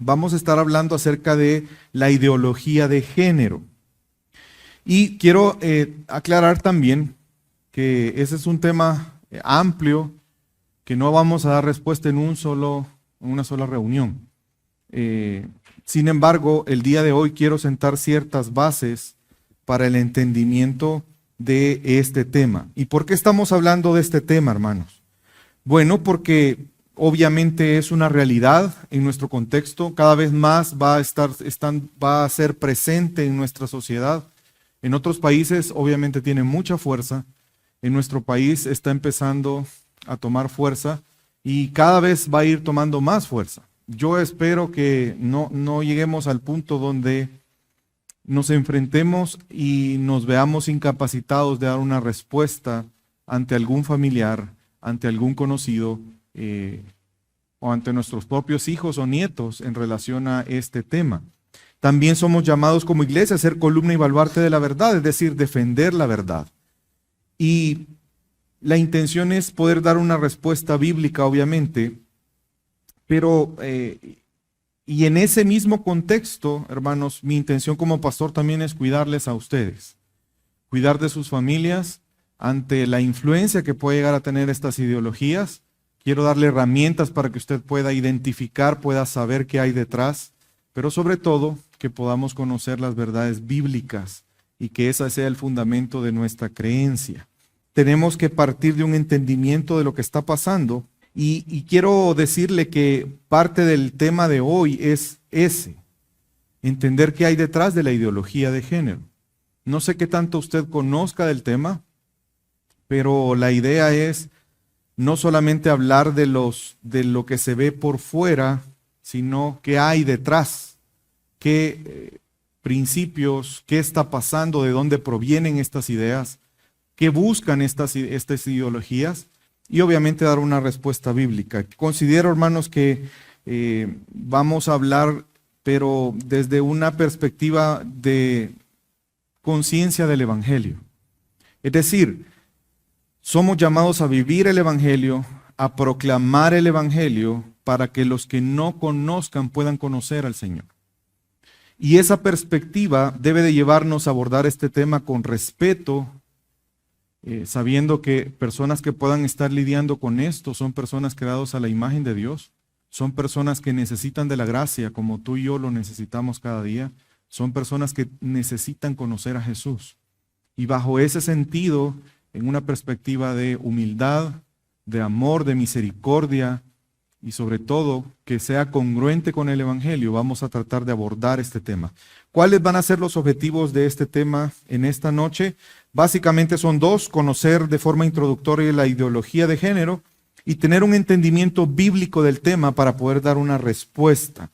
vamos a estar hablando acerca de la ideología de género. Y quiero aclarar también que ese es un tema amplio, que no vamos a dar respuesta en una sola reunión. Sin embargo, el día de hoy quiero sentar ciertas bases para el entendimiento de este tema. ¿Y por qué estamos hablando de este tema, hermanos? Bueno, porque obviamente es una realidad en nuestro contexto, cada vez más va a ser presente en nuestra sociedad. En otros países obviamente tiene mucha fuerza, en nuestro país está empezando a tomar fuerza y cada vez va a ir tomando más fuerza. Yo espero que no lleguemos al punto donde nos enfrentemos y nos veamos incapacitados de dar una respuesta ante algún familiar, ante algún conocido o ante nuestros propios hijos o nietos en relación a este tema. También somos llamados como iglesia a ser columna y baluarte de la verdad, es decir, defender la verdad. Y la intención es poder dar una respuesta bíblica, obviamente, pero y en ese mismo contexto, hermanos, mi intención como pastor también es cuidarles a ustedes, cuidar de sus familias ante la influencia que puede llegar a tener estas ideologías. Quiero darle herramientas para que usted pueda identificar, pueda saber qué hay detrás, pero sobre todo que podamos conocer las verdades bíblicas y que ese sea el fundamento de nuestra creencia. Tenemos que partir de un entendimiento de lo que está pasando y quiero decirle que parte del tema de hoy es ese, entender qué hay detrás de la ideología de género. No sé qué tanto usted conozca del tema, pero la idea es no solamente hablar de lo que se ve por fuera, sino qué hay detrás, qué principios, qué está pasando, de dónde provienen estas ideas, qué buscan estas ideologías y obviamente dar una respuesta bíblica. Considero, hermanos, que vamos a hablar, pero desde una perspectiva de conciencia del Evangelio. Es decir, somos llamados a vivir el Evangelio, a proclamar el Evangelio para que los que no conozcan puedan conocer al Señor. Y esa perspectiva debe de llevarnos a abordar este tema con respeto, sabiendo que personas que puedan estar lidiando con esto son personas creadas a la imagen de Dios, son personas que necesitan de la gracia como tú y yo lo necesitamos cada día, son personas que necesitan conocer a Jesús. Y bajo ese sentido, en una perspectiva de humildad, de amor, de misericordia y sobre todo que sea congruente con el Evangelio, vamos a tratar de abordar este tema. ¿Cuáles van a ser los objetivos de este tema en esta noche? Básicamente son dos: conocer de forma introductoria la ideología de género y tener un entendimiento bíblico del tema para poder dar una respuesta.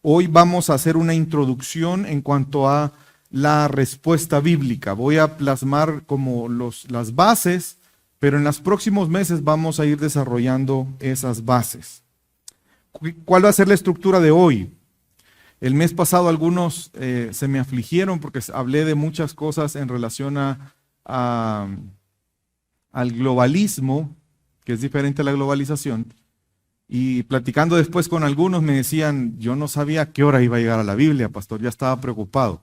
Hoy vamos a hacer una introducción en cuanto a la respuesta bíblica. Voy a plasmar como las bases, pero en los próximos meses vamos a ir desarrollando esas bases. ¿Cuál va a ser la estructura de hoy? El mes pasado algunos se me afligieron porque hablé de muchas cosas en relación al globalismo, que es diferente a la globalización, y platicando después con algunos me decían, yo no sabía a qué hora iba a llegar a la Biblia, pastor, ya estaba preocupado.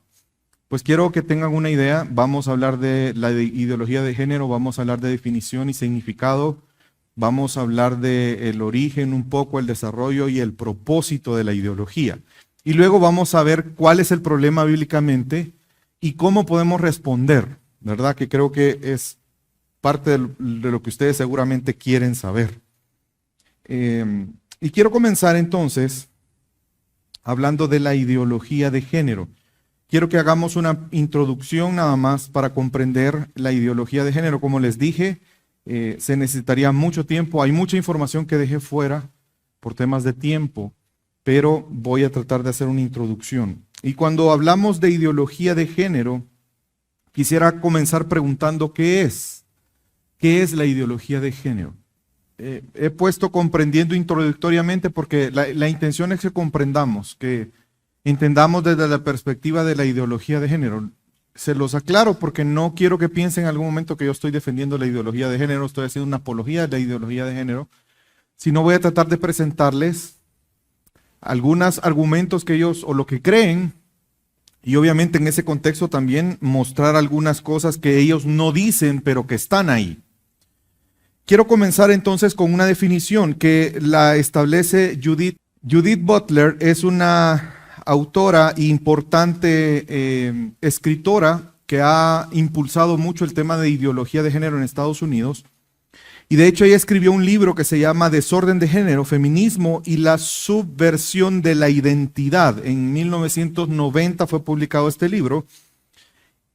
Pues quiero que tengan una idea, vamos a hablar de la ideología de género, vamos a hablar de definición y significado, vamos a hablar del origen un poco, el desarrollo y el propósito de la ideología. Y luego vamos a ver cuál es el problema bíblicamente y cómo podemos responder, ¿verdad? Que creo que es parte de lo que ustedes seguramente quieren saber. Y quiero comenzar entonces hablando de la ideología de género. Quiero que hagamos una introducción nada más para comprender la ideología de género. Como les dije, se necesitaría mucho tiempo. Hay mucha información que dejé fuera por temas de tiempo, pero voy a tratar de hacer una introducción. Y cuando hablamos de ideología de género, quisiera comenzar preguntando ¿qué es? ¿Qué es la ideología de género? He puesto comprendiendo introductoriamente porque la intención es que comprendamos, que entendamos desde la perspectiva de la ideología de género. Se los aclaro porque no quiero que piensen en algún momento que yo estoy defendiendo la ideología de género, estoy haciendo una apología de la ideología de género, sino voy a tratar de presentarles algunos argumentos que ellos o lo que creen, y obviamente en ese contexto también mostrar algunas cosas que ellos no dicen, pero que están ahí. Quiero comenzar entonces con una definición que la establece Judith. Judith Butler es una autora e importante escritora que ha impulsado mucho el tema de ideología de género en Estados Unidos. Y de hecho ella escribió un libro que se llama Desorden de Género, Feminismo y la Subversión de la Identidad. En 1990 fue publicado este libro.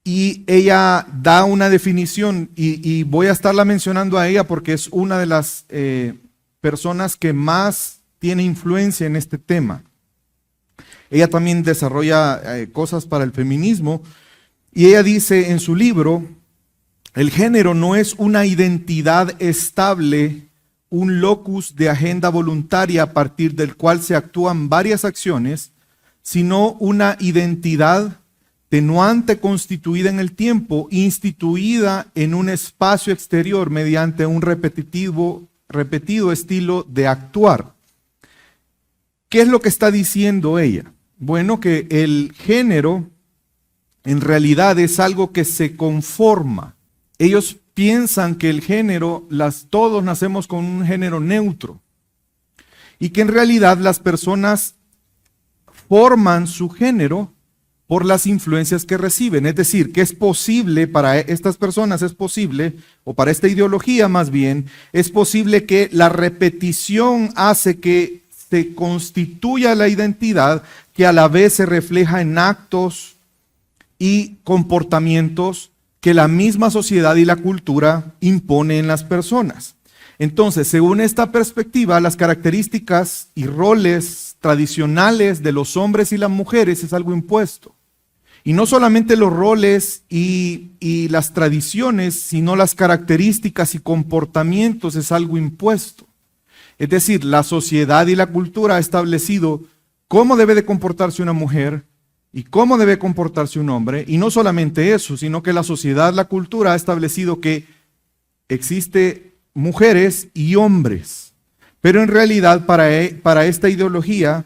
Y ella da una definición, y voy a estarla mencionando a ella porque es una de las personas que más tiene influencia en este tema. Ella también desarrolla cosas para el feminismo, y ella dice en su libro: el género no es una identidad estable, un locus de agenda voluntaria a partir del cual se actúan varias acciones, sino una identidad tenuante constituida en el tiempo, instituida en un espacio exterior mediante un repetido estilo de actuar. ¿Qué es lo que está diciendo ella? Bueno, que el género en realidad es algo que se conforma. Ellos piensan que el género, todos nacemos con un género neutro, y que en realidad las personas forman su género por las influencias que reciben. Es decir, que es posible para estas personas, o para esta ideología más bien, es posible que la repetición hace que se constituya la identidad, que a la vez se refleja en actos y comportamientos que la misma sociedad y la cultura impone en las personas. Entonces, según esta perspectiva, las características y roles tradicionales de los hombres y las mujeres es algo impuesto. Y no solamente los roles y las tradiciones, sino las características y comportamientos es algo impuesto. Es decir, la sociedad y la cultura ha establecido cómo debe de comportarse una mujer y cómo debe comportarse un hombre. Y no solamente eso, sino que la sociedad, la cultura ha establecido que existe mujeres y hombres. Pero en realidad para esta ideología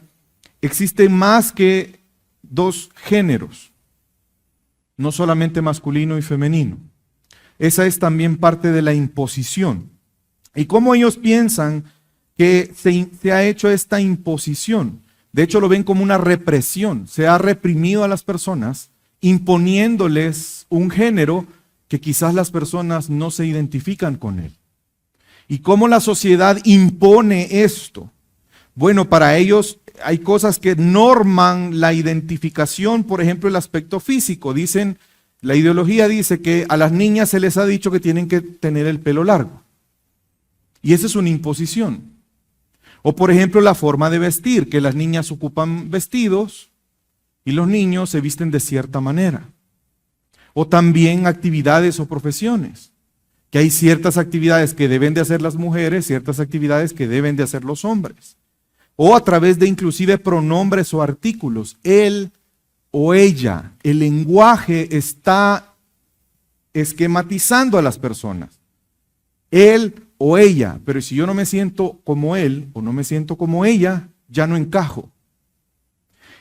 existe más que dos géneros. No solamente masculino y femenino. Esa es también parte de la imposición. Y cómo ellos piensan que se ha hecho esta imposición. De hecho, lo ven como una represión. Se ha reprimido a las personas, imponiéndoles un género que quizás las personas no se identifican con él. ¿Y cómo la sociedad impone esto? Bueno, para ellos hay cosas que norman la identificación, por ejemplo, el aspecto físico. La ideología dice que a las niñas se les ha dicho que tienen que tener el pelo largo. Y esa es una imposición. O por ejemplo, la forma de vestir, que las niñas ocupan vestidos y los niños se visten de cierta manera. O también actividades o profesiones, que hay ciertas actividades que deben de hacer las mujeres, ciertas actividades que deben de hacer los hombres. O a través de inclusive pronombres o artículos, él o ella. El lenguaje está esquematizando a las personas. Él o ella, pero si yo no me siento como él o no me siento como ella, ya no encajo.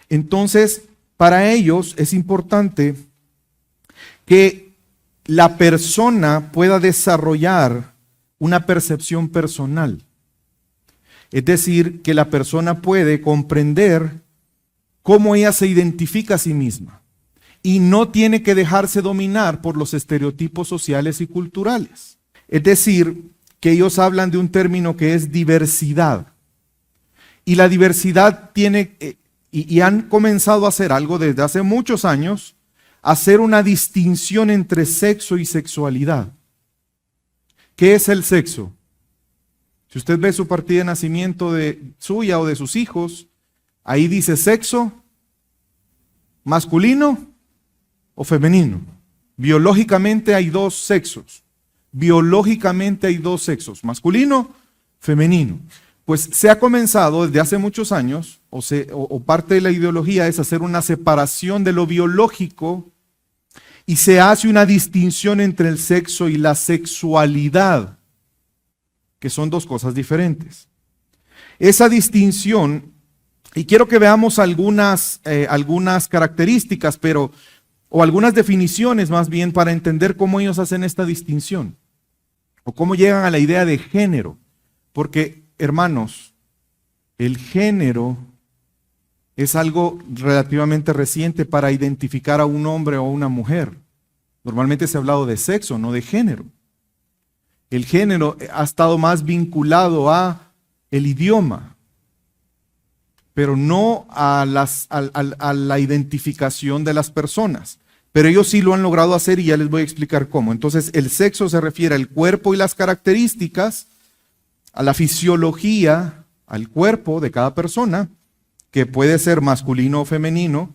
Entonces, para ellos es importante que la persona pueda desarrollar una percepción personal. Es decir, que la persona puede comprender cómo ella se identifica a sí misma y no tiene que dejarse dominar por los estereotipos sociales y culturales. Es decir, que ellos hablan de un término que es diversidad. Y la diversidad tiene, y han comenzado a hacer algo desde hace muchos años, hacer una distinción entre sexo y sexualidad. ¿Qué es el sexo? Si usted ve su partida de nacimiento de suya o de sus hijos, ahí dice sexo masculino o femenino. Biológicamente hay dos sexos. Biológicamente hay dos sexos, masculino, femenino. Pues se ha comenzado desde hace muchos años, o parte de la ideología es hacer una separación de lo biológico y se hace una distinción entre el sexo y la sexualidad, que son dos cosas diferentes. Esa distinción Y quiero que veamos algunas características, o algunas definiciones más bien, para entender cómo ellos hacen esta distinción, o cómo llegan a la idea de género. Porque, hermanos, el género es algo relativamente reciente para identificar a un hombre o a una mujer. Normalmente se ha hablado de sexo, no de género. El género ha estado más vinculado a el idioma, pero no a la identificación de las personas. Pero ellos sí lo han logrado hacer y ya les voy a explicar cómo. Entonces, el sexo se refiere al cuerpo y las características, a la fisiología, al cuerpo de cada persona, que puede ser masculino o femenino,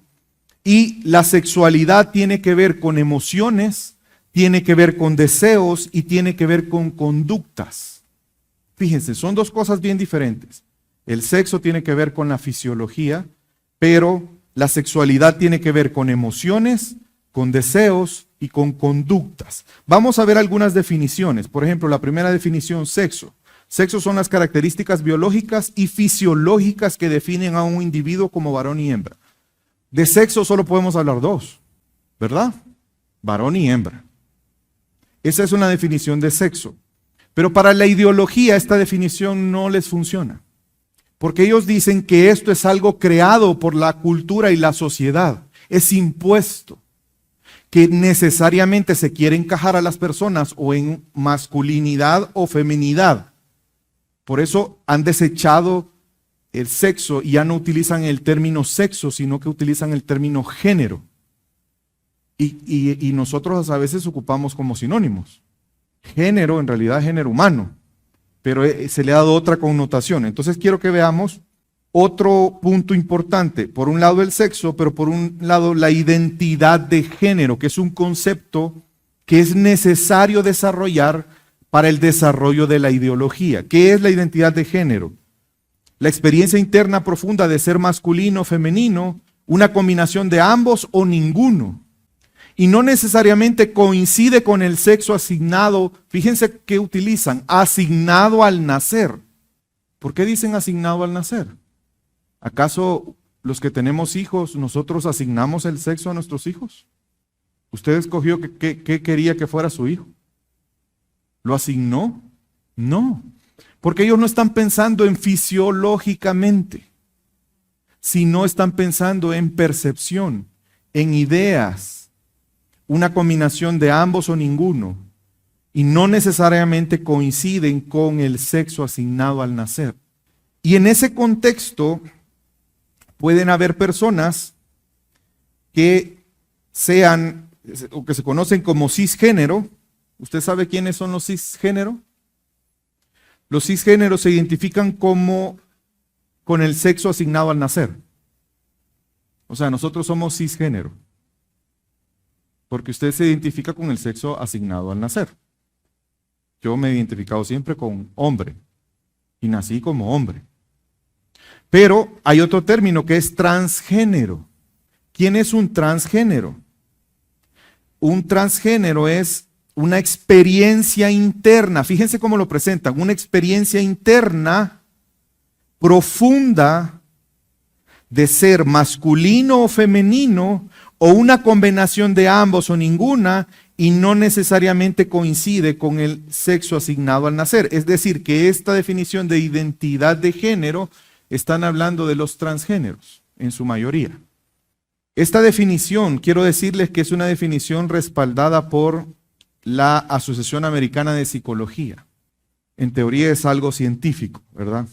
y la sexualidad tiene que ver con emociones, tiene que ver con deseos y tiene que ver con conductas. Fíjense, son dos cosas bien diferentes. El sexo tiene que ver con la fisiología, pero la sexualidad tiene que ver con emociones, con deseos y con conductas. Vamos a ver algunas definiciones. Por ejemplo, la primera definición, sexo. Sexo son las características biológicas y fisiológicas que definen a un individuo como varón y hembra. De sexo solo podemos hablar dos, ¿verdad? Varón y hembra. Esa es una definición de sexo. Pero para la ideología esta definición no les funciona. Porque ellos dicen que esto es algo creado por la cultura y la sociedad. Es impuesto. Que necesariamente se quiere encajar a las personas o en masculinidad o feminidad. Por eso han desechado el sexo y ya no utilizan el término sexo, sino que utilizan el término género. Y nosotros a veces ocupamos como sinónimos. Género, en realidad género humano, pero se le ha dado otra connotación. Entonces quiero que veamos otro punto importante. Por un lado el sexo, pero por un lado la identidad de género, que es un concepto que es necesario desarrollar para el desarrollo de la ideología. ¿Qué es la identidad de género? La experiencia interna profunda de ser masculino o femenino, una combinación de ambos o ninguno. Y no necesariamente coincide con el sexo asignado. Fíjense que utilizan, asignado al nacer. ¿Por qué dicen asignado al nacer? ¿Acaso los que tenemos hijos, nosotros asignamos el sexo a nuestros hijos? ¿Usted escogió qué quería que fuera su hijo? ¿Lo asignó? No, porque ellos no están pensando en fisiológicamente, sino están pensando en percepción, en ideas, una combinación de ambos o ninguno, y no necesariamente coinciden con el sexo asignado al nacer. Y en ese contexto pueden haber personas que sean, o que se conocen como cisgénero. ¿Usted sabe quiénes son los cisgénero? Los cisgéneros se identifican como con el sexo asignado al nacer. O sea, nosotros somos cisgénero, porque usted se identifica con el sexo asignado al nacer. Yo me he identificado siempre con hombre y nací como hombre. Pero hay otro término que es transgénero. ¿Quién es un transgénero? Un transgénero es una experiencia interna. Fíjense cómo lo presentan. Una experiencia interna profunda de ser masculino o femenino, o una combinación de ambos o ninguna, y no necesariamente coincide con el sexo asignado al nacer. Es decir, que esta definición de identidad de género están hablando de los transgéneros, en su mayoría. Esta definición, quiero decirles que es una definición respaldada por la Asociación Americana de Psicología. En teoría es algo científico, ¿verdad?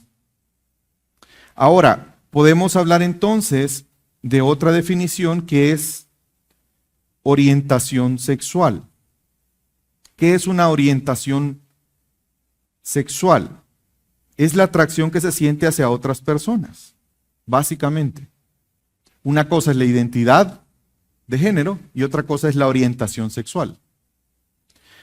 Ahora, podemos hablar entonces de otra definición que es orientación sexual. ¿Qué es una orientación sexual? Es la atracción que se siente hacia otras personas, básicamente. Una cosa es la identidad de género y otra cosa es la orientación sexual.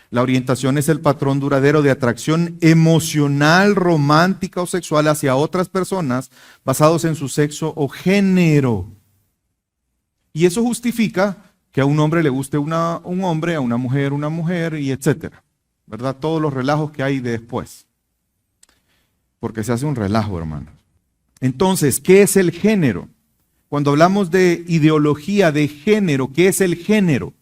La orientación es el patrón duradero de atracción emocional, romántica o sexual hacia otras personas basados en su sexo o género. Y eso justifica que a un hombre le guste un hombre, a una mujer y etcétera. ¿Verdad? Todos los relajos que hay después. Porque se hace un relajo, hermanos. Entonces, ¿qué es el género? Cuando hablamos de ideología de género, ¿qué es el género?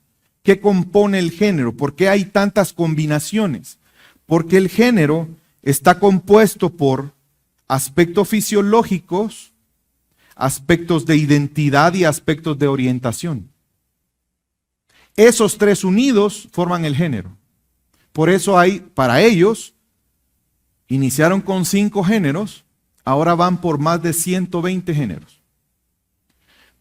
¿Qué compone el género? ¿Por qué hay tantas combinaciones? Porque el género está compuesto por aspectos fisiológicos, aspectos de identidad y aspectos de orientación. Esos tres unidos forman el género. Por eso hay, para ellos, iniciaron con 5 géneros, ahora van por más de 120 géneros.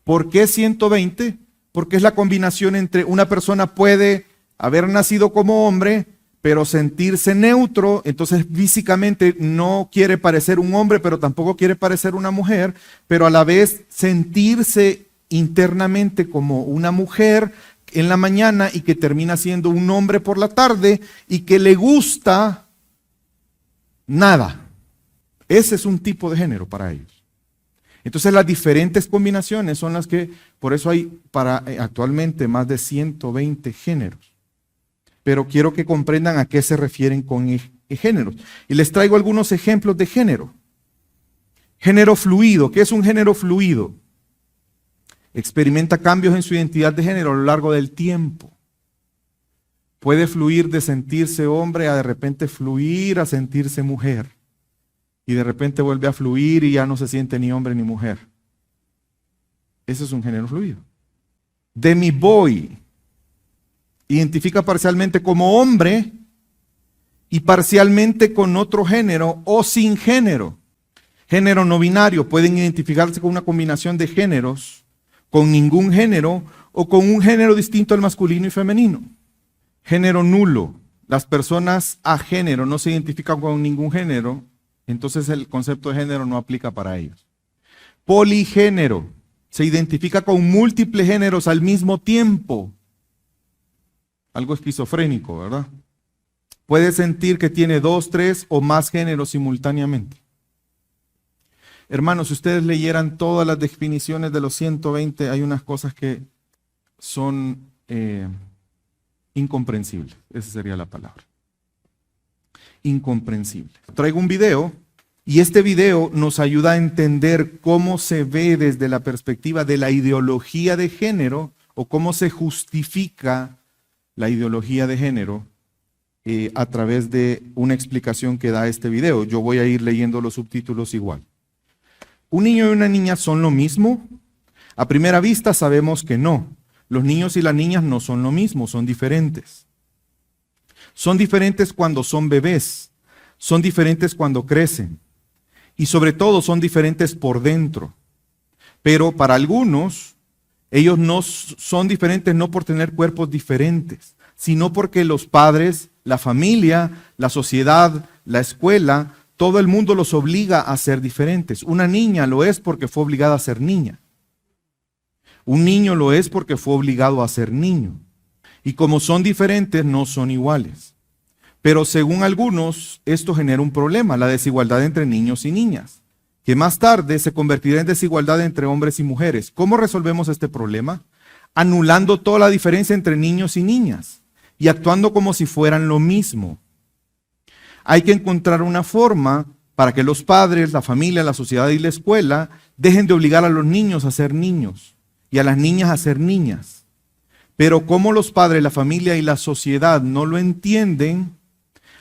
¿Por qué 120? Porque es la combinación entre una persona puede haber nacido como hombre, pero sentirse neutro, entonces físicamente no quiere parecer un hombre, pero tampoco quiere parecer una mujer, pero a la vez sentirse internamente como una mujer en la mañana y que termina siendo un hombre por la tarde y que le gusta nada. Ese es un tipo de género para ellos. Entonces las diferentes combinaciones son las que, por eso hay actualmente más de 120 géneros. Pero quiero que comprendan a qué se refieren con géneros. Y les traigo algunos ejemplos de género. Género fluido. ¿Qué es un género fluido? Experimenta cambios en su identidad de género a lo largo del tiempo. Puede fluir de sentirse hombre a de repente fluir a sentirse mujer. Y de repente vuelve a fluir y ya no se siente ni hombre ni mujer. Ese es un género fluido. Demi Boy identifica parcialmente como hombre y parcialmente con otro género o sin género. Género no binario, pueden identificarse con una combinación de géneros, con ningún género o con un género distinto al masculino y femenino. Género nulo, las personas a género no se identifican con ningún género, entonces el concepto de género no aplica para ellos. Poligénero, se identifica con múltiples géneros al mismo tiempo. Algo esquizofrénico, ¿verdad? Puede sentir que tiene 2, 3 o más géneros simultáneamente. Hermanos, si ustedes leyeran todas las definiciones de los 120, hay unas cosas que son incomprensibles. Esa sería la palabra. Incomprensible. Traigo un video y este video nos ayuda a entender cómo se ve desde la perspectiva de la ideología de género o cómo se justifica la ideología de género a través de una explicación que da este video. Yo voy a ir leyendo los subtítulos igual. ¿Un niño y una niña son lo mismo? A primera vista sabemos que no. Los niños y las niñas no son lo mismo, son diferentes. Son diferentes cuando son bebés, son diferentes cuando crecen y sobre todo son diferentes por dentro. Pero para algunos, ellos no son diferentes no por tener cuerpos diferentes, sino porque los padres, la familia, la sociedad, la escuela, todo el mundo los obliga a ser diferentes. Una niña lo es porque fue obligada a ser niña. Un niño lo es porque fue obligado a ser niño. Y como son diferentes, no son iguales. Pero según algunos, esto genera un problema, la desigualdad entre niños y niñas, que más tarde se convertirá en desigualdad entre hombres y mujeres. ¿Cómo resolvemos este problema? Anulando toda la diferencia entre niños y niñas y actuando como si fueran lo mismo. Hay que encontrar una forma para que los padres, la familia, la sociedad y la escuela dejen de obligar a los niños a ser niños y a las niñas a ser niñas. Pero como los padres, la familia y la sociedad no lo entienden,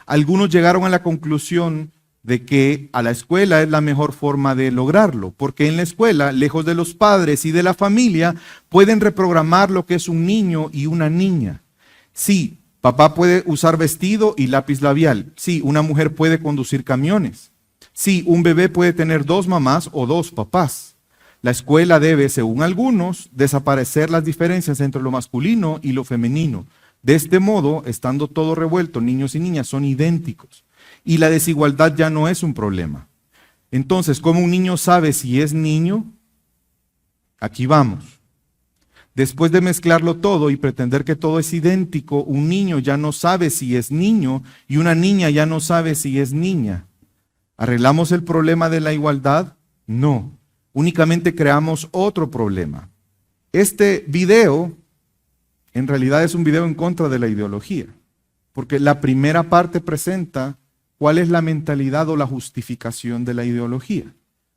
algunos llegaron a la conclusión de que a la escuela es la mejor forma de lograrlo, porque en la escuela, lejos de los padres y de la familia, pueden reprogramar lo que es un niño y una niña. Sí, papá puede usar vestido y lápiz labial. Sí, una mujer puede conducir camiones. Sí, un bebé puede tener 2 mamás o 2 papás. La escuela debe, según algunos, desaparecer las diferencias entre lo masculino y lo femenino. De este modo, estando todo revuelto, niños y niñas son idénticos. Y la desigualdad ya no es un problema. Entonces, ¿cómo un niño sabe si es niño? Aquí vamos. Después de mezclarlo todo y pretender que todo es idéntico, un niño ya no sabe si es niño y una niña ya no sabe si es niña. ¿Arreglamos el problema de la igualdad? No. Únicamente creamos otro problema. Este video, en realidad es un video en contra de la ideología, porque la primera parte presenta cuál es la mentalidad o la justificación de la ideología.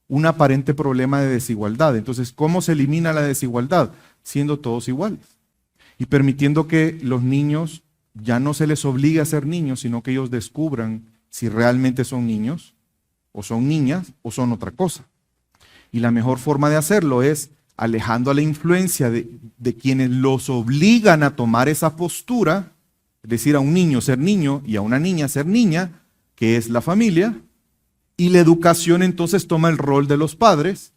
un aparente problema de desigualdad. Entonces, ¿cómo se elimina la desigualdad? Siendo todos iguales y permitiendo que los niños ya no se les obligue a ser niños, sino que ellos descubran si realmente son niños o son niñas o son otra cosa. Y la mejor forma de hacerlo es alejando a la influencia de quienes los obligan a tomar esa postura, es decir, a un niño ser niño y a una niña ser niña, que es la familia, y la educación entonces toma el rol de los padres,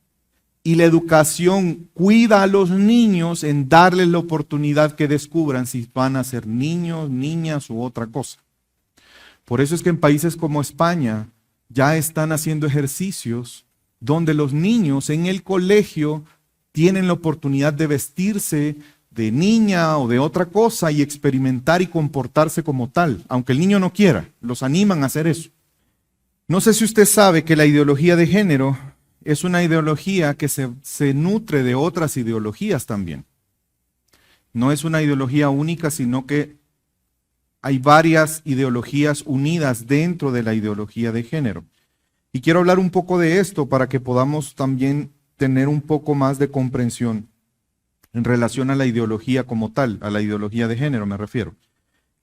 y la educación cuida a los niños en darles la oportunidad que descubran si van a ser niños, niñas u otra cosa. Por eso es que en países como España ya están haciendo ejercicios donde los niños en el colegio tienen la oportunidad de vestirse de niña o de otra cosa y experimentar y comportarse como tal, aunque el niño no quiera, los animan a hacer eso. No sé si usted sabe que la ideología de género es una ideología que se nutre de otras ideologías también. No es una ideología única, sino que hay varias ideologías unidas dentro de la ideología de género. Y quiero hablar un poco de esto para que podamos también tener un poco más de comprensión en relación a la ideología como tal, a la ideología de género me refiero.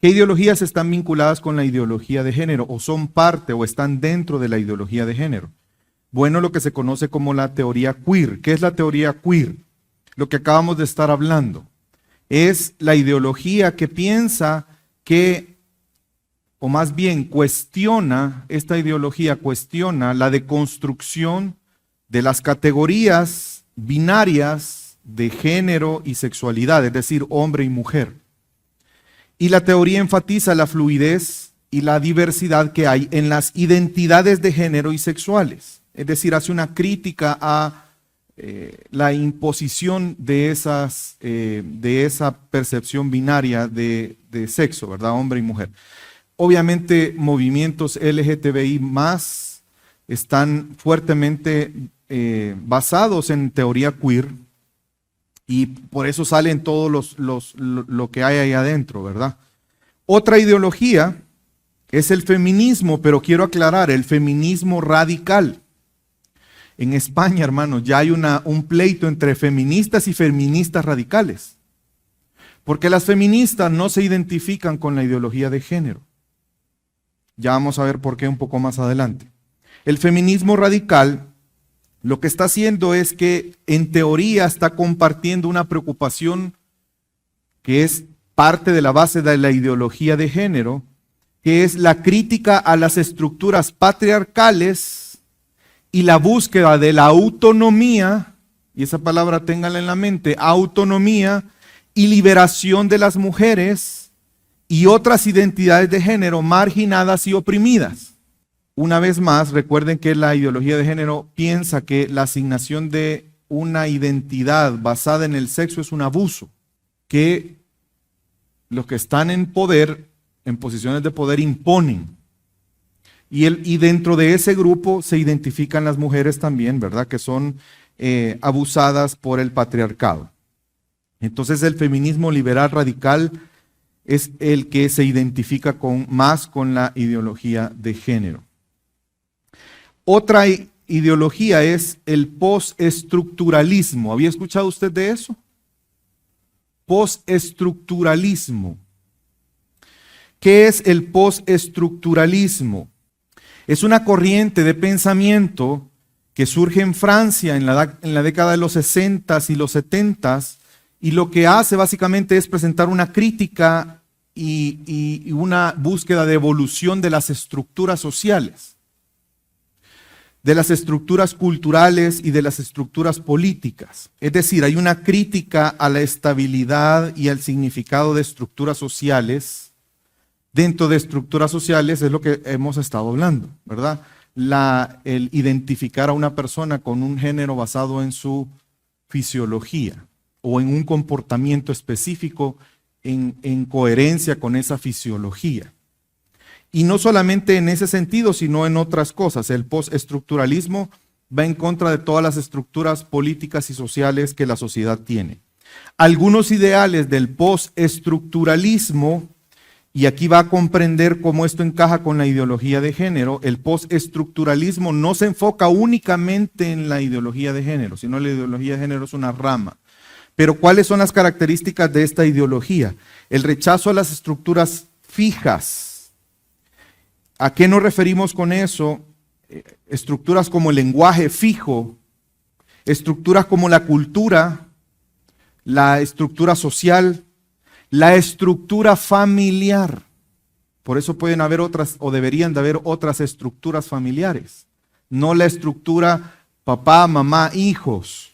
¿Qué ideologías están vinculadas con la ideología de género o son parte o están dentro de la ideología de género? Bueno, lo que se conoce como la teoría queer. ¿Qué es la teoría queer? Lo que acabamos de estar hablando. Es la ideología que piensa que, o más bien cuestiona, esta ideología cuestiona la deconstrucción de las categorías binarias de género y sexualidad, es decir, hombre y mujer. Y la teoría enfatiza la fluidez y la diversidad que hay en las identidades de género y sexuales. Es decir, hace una crítica a la imposición de esa percepción binaria de sexo, ¿verdad? Hombre y mujer. Obviamente, movimientos LGTBI más están fuertemente basados en teoría queer y por eso salen todos lo que hay ahí adentro, ¿verdad? Otra ideología es el feminismo, pero quiero aclarar, el feminismo radical. En España, hermanos, ya hay un pleito entre feministas y feministas radicales. Porque las feministas no se identifican con la ideología de género. Ya vamos a ver por qué un poco más adelante. El feminismo radical lo que está haciendo es que en teoría está compartiendo una preocupación que es parte de la base de la ideología de género, que es la crítica a las estructuras patriarcales y la búsqueda de la autonomía, y esa palabra ténganla en la mente, autonomía y liberación de las mujeres y otras identidades de género marginadas y oprimidas. Una vez más, recuerden que la ideología de género piensa que la asignación de una identidad basada en el sexo es un abuso, que los que están en poder, en posiciones de poder, imponen. Y dentro de ese grupo se identifican las mujeres también, ¿verdad? Que son abusadas por el patriarcado. Entonces el feminismo liberal radical es el que se identifica más con la ideología de género. Otra ideología es el postestructuralismo. ¿Había escuchado usted de eso? Postestructuralismo. ¿Qué es el postestructuralismo? Es una corriente de pensamiento que surge en Francia en la década de los 60 y los 70 y lo que hace básicamente es presentar una crítica y una búsqueda de evolución de las estructuras sociales, de las estructuras culturales y de las estructuras políticas. Es decir, hay una crítica a la estabilidad y al significado de estructuras sociales. Dentro de estructuras sociales es lo que hemos estado hablando, ¿verdad? El identificar a una persona con un género basado en su fisiología o en un comportamiento específico en coherencia con esa fisiología. Y no solamente en ese sentido, sino en otras cosas. El postestructuralismo va en contra de todas las estructuras políticas y sociales que la sociedad tiene. Algunos ideales del postestructuralismo y aquí va a comprender cómo esto encaja con la ideología de género. El postestructuralismo no se enfoca únicamente en la ideología de género, sino la ideología de género es una rama. Pero ¿cuáles son las características de esta ideología? El rechazo a las estructuras fijas. ¿A qué nos referimos con eso? Estructuras como el lenguaje fijo, estructuras como la cultura, la estructura social, la estructura familiar. Por eso pueden haber otras, o deberían de haber otras estructuras familiares. No la estructura papá, mamá, hijos.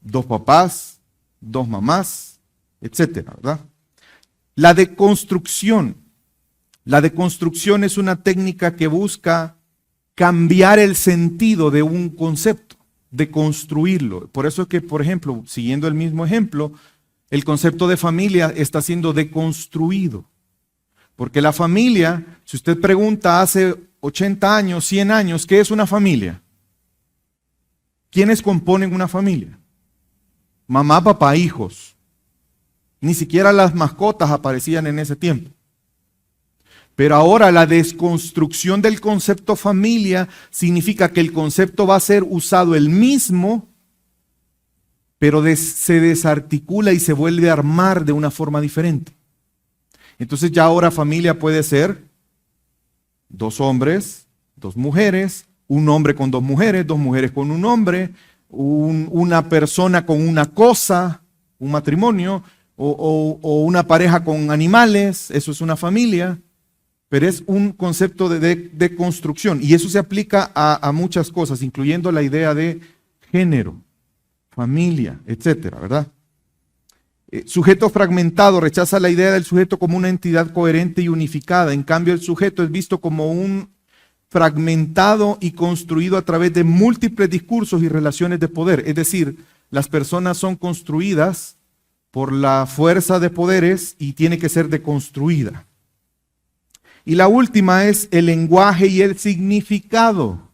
2 papás, 2 mamás, etcétera, ¿verdad? La deconstrucción. La deconstrucción es una técnica que busca cambiar el sentido de un concepto, deconstruirlo. Por eso es que, por ejemplo, siguiendo el mismo ejemplo, el concepto de familia está siendo deconstruido. Porque la familia, si usted pregunta hace 80 años, 100 años, ¿qué es una familia? ¿Quiénes componen una familia? Mamá, papá, hijos. Ni siquiera las mascotas aparecían en ese tiempo. Pero ahora la desconstrucción del concepto familia significa que el concepto va a ser usado el mismo, pero se desarticula y se vuelve a armar de una forma diferente. Entonces ya ahora familia puede ser 2 hombres, 2 mujeres, un hombre con 2 mujeres, 2 mujeres con un hombre, una persona con una cosa, un matrimonio, o una pareja con animales, eso es una familia, pero es un concepto de construcción y eso se aplica a muchas cosas, incluyendo la idea de género, familia, etcétera, ¿verdad? Sujeto fragmentado rechaza la idea del sujeto como una entidad coherente y unificada. En cambio, el sujeto es visto como un fragmentado y construido a través de múltiples discursos y relaciones de poder. Es decir, las personas son construidas por la fuerza de poderes y tiene que ser deconstruida. Y la última es el lenguaje y el significado.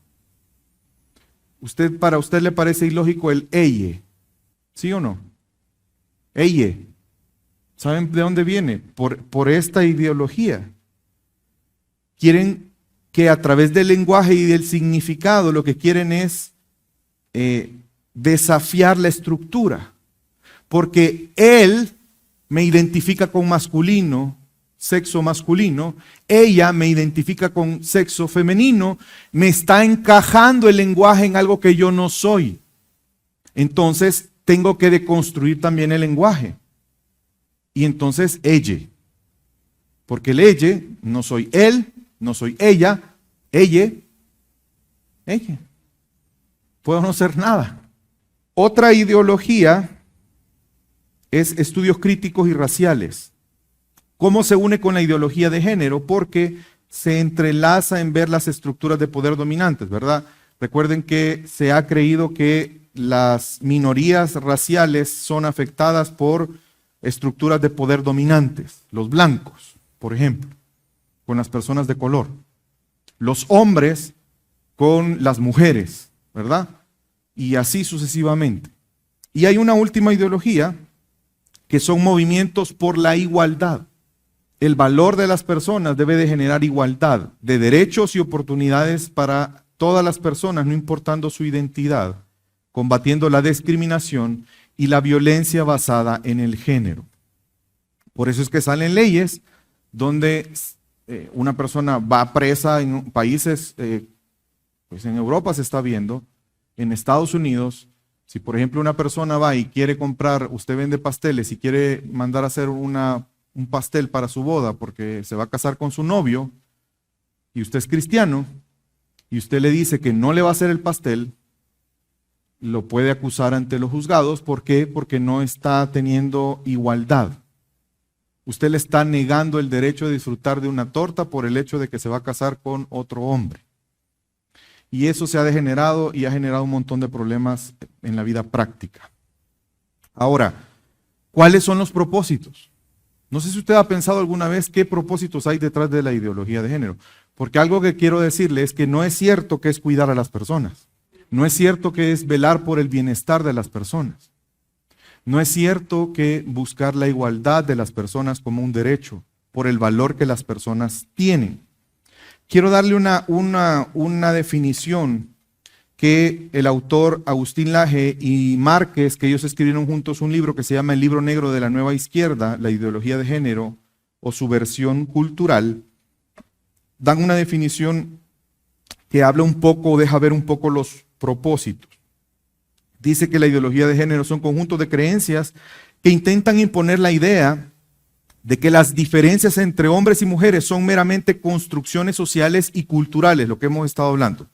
Para usted le parece ilógico el elle, ¿sí o no? Elle. ¿Saben de dónde viene? Por esta ideología. Quieren que a través del lenguaje y del significado lo que quieren es desafiar la estructura. Porque él me identifica con masculino, sexo masculino, ella me identifica con sexo femenino, me está encajando el lenguaje en algo que yo no soy. Entonces tengo que deconstruir también el lenguaje. Y entonces ella, porque el ella no soy él, no soy ella, ella. Puedo no ser nada. Otra ideología es estudios críticos y raciales. ¿Cómo se une con la ideología de género? Porque se entrelaza en ver las estructuras de poder dominantes, ¿verdad? Recuerden que se ha creído que las minorías raciales son afectadas por estructuras de poder dominantes. Los blancos, por ejemplo, con las personas de color. Los hombres con las mujeres, ¿verdad? Y así sucesivamente. Y hay una última ideología que son movimientos por la igualdad. El valor de las personas debe de generar igualdad de derechos y oportunidades para todas las personas, no importando su identidad, combatiendo la discriminación y la violencia basada en el género. Por eso es que salen leyes donde una persona va presa en países, pues en Europa se está viendo, en Estados Unidos. Si por ejemplo una persona va y quiere comprar, usted vende pasteles y quiere mandar a hacer un pastel para su boda porque se va a casar con su novio y usted es cristiano y usted le dice que no le va a hacer el pastel, lo puede acusar ante los juzgados. ¿Por qué? Porque no está teniendo igualdad. Usted le está negando el derecho de disfrutar de una torta por el hecho de que se va a casar con otro hombre. Y eso se ha degenerado y ha generado un montón de problemas en la vida práctica. Ahora, ¿cuáles son los propósitos? No sé si usted ha pensado alguna vez qué propósitos hay detrás de la ideología de género. Porque algo que quiero decirle es que no es cierto que es cuidar a las personas. No es cierto que es velar por el bienestar de las personas. No es cierto que buscar la igualdad de las personas como un derecho por el valor que las personas tienen. Quiero darle una definición que el autor Agustín Laje y Márquez, que ellos escribieron juntos un libro que se llama El Libro Negro de la Nueva Izquierda, la ideología de género o su versión cultural, dan una definición que habla un poco, deja ver un poco los propósitos. Dice que la ideología de género son conjuntos de creencias que intentan imponer la idea de que las diferencias entre hombres y mujeres son meramente construcciones sociales y culturales, lo que hemos estado hablando,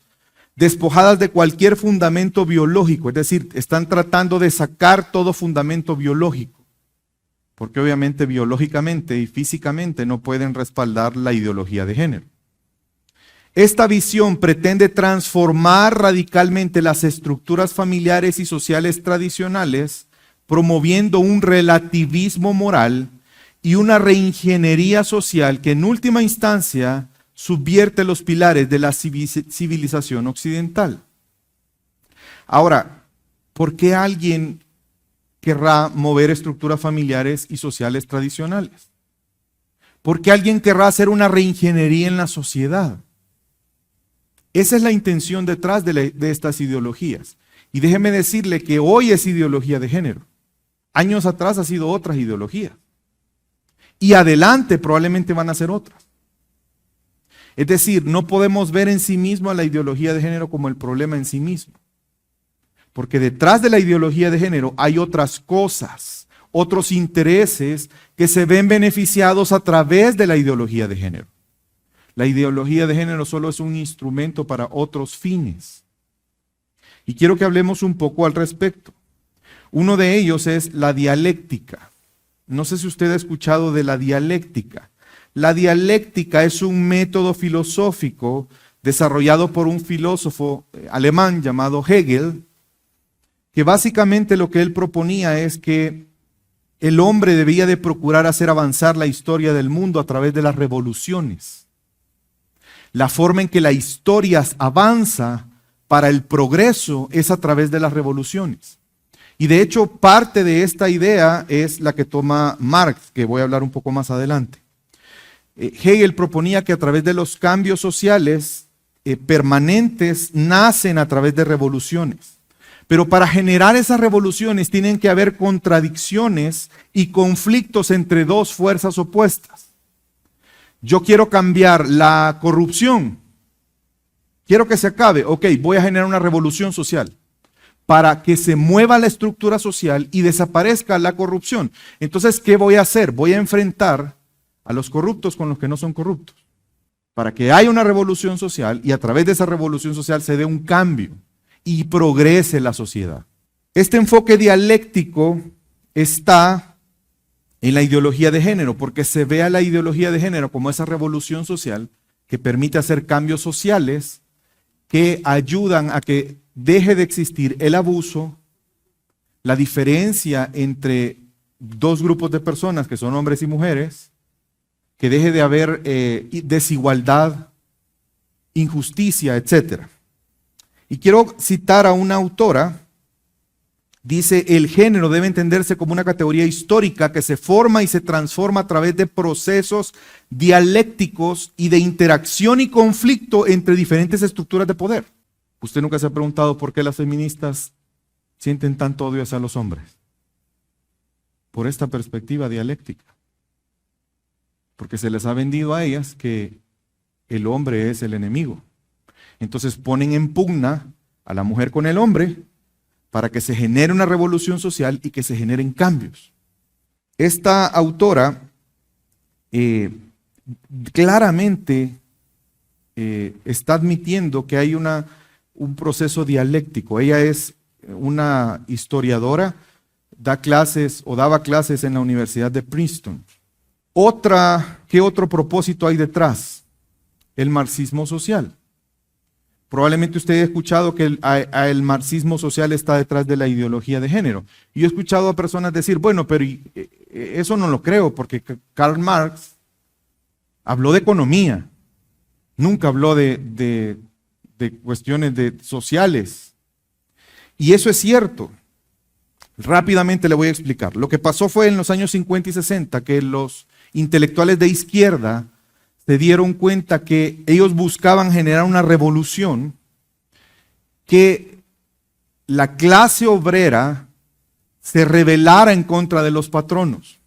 despojadas de cualquier fundamento biológico, es decir, están tratando de sacar todo fundamento biológico, porque obviamente biológicamente y físicamente no pueden respaldar la ideología de género. Esta visión pretende transformar radicalmente las estructuras familiares y sociales tradicionales, promoviendo un relativismo moral y una reingeniería social que en última instancia subvierte los pilares de la civilización occidental. Ahora, ¿por qué alguien querrá mover estructuras familiares y sociales tradicionales? ¿Por qué alguien querrá hacer una reingeniería en la sociedad? Esa es la intención detrás de estas ideologías. Y déjeme decirle que hoy es ideología de género. Años atrás ha sido otras ideologías. Y adelante probablemente van a ser otras. Es decir, no podemos ver en sí mismo a la ideología de género como el problema en sí mismo. Porque detrás de la ideología de género hay otras cosas, otros intereses que se ven beneficiados a través de la ideología de género. La ideología de género solo es un instrumento para otros fines. Y quiero que hablemos un poco al respecto. Uno de ellos es la dialéctica. No sé si usted ha escuchado de la dialéctica. La dialéctica es un método filosófico desarrollado por un filósofo alemán llamado Hegel, que básicamente lo que él proponía es que el hombre debía de procurar hacer avanzar la historia del mundo a través de las revoluciones. La forma en que la historia avanza para el progreso es a través de las revoluciones. Y de hecho, parte de esta idea es la que toma Marx, que voy a hablar un poco más adelante. Hegel proponía que a través de los cambios sociales permanentes nacen a través de revoluciones. Pero para generar esas revoluciones tienen que haber contradicciones y conflictos entre dos fuerzas opuestas. Yo quiero cambiar la corrupción. Quiero que se acabe. Ok, voy a generar una revolución social para que se mueva la estructura social y desaparezca la corrupción. Entonces, ¿qué voy a hacer? Voy a enfrentar a los corruptos con los que no son corruptos, para que haya una revolución social y a través de esa revolución social se dé un cambio y progrese la sociedad. Este enfoque dialéctico está en la ideología de género, porque se ve a la ideología de género como esa revolución social que permite hacer cambios sociales que ayudan a que deje de existir el abuso, la diferencia entre dos grupos de personas que son hombres y mujeres, que deje de haber desigualdad, injusticia, etc. Y quiero citar a una autora. Dice, el género debe entenderse como una categoría histórica que se forma y se transforma a través de procesos dialécticos y de interacción y conflicto entre diferentes estructuras de poder. ¿Usted nunca se ha preguntado por qué las feministas sienten tanto odio hacia los hombres? Por esta perspectiva dialéctica. Porque se les ha vendido a ellas que el hombre es el enemigo. Entonces ponen en pugna a la mujer con el hombre para que se genere una revolución social y que se generen cambios. Esta autora claramente está admitiendo que hay un proceso dialéctico. Ella es una historiadora, da clases o daba clases en la Universidad de Princeton. ¿Qué otro propósito hay detrás? El marxismo social. Probablemente usted haya escuchado que el marxismo social está detrás de la ideología de género. Y yo he escuchado a personas decir, bueno, pero eso no lo creo, porque Karl Marx habló de economía, nunca habló de cuestiones sociales. Y eso es cierto. Rápidamente le voy a explicar. Lo que pasó fue en los años 50 y 60 que los intelectuales de izquierda se dieron cuenta que ellos buscaban generar una revolución, que la clase obrera se rebelara en contra de los patronos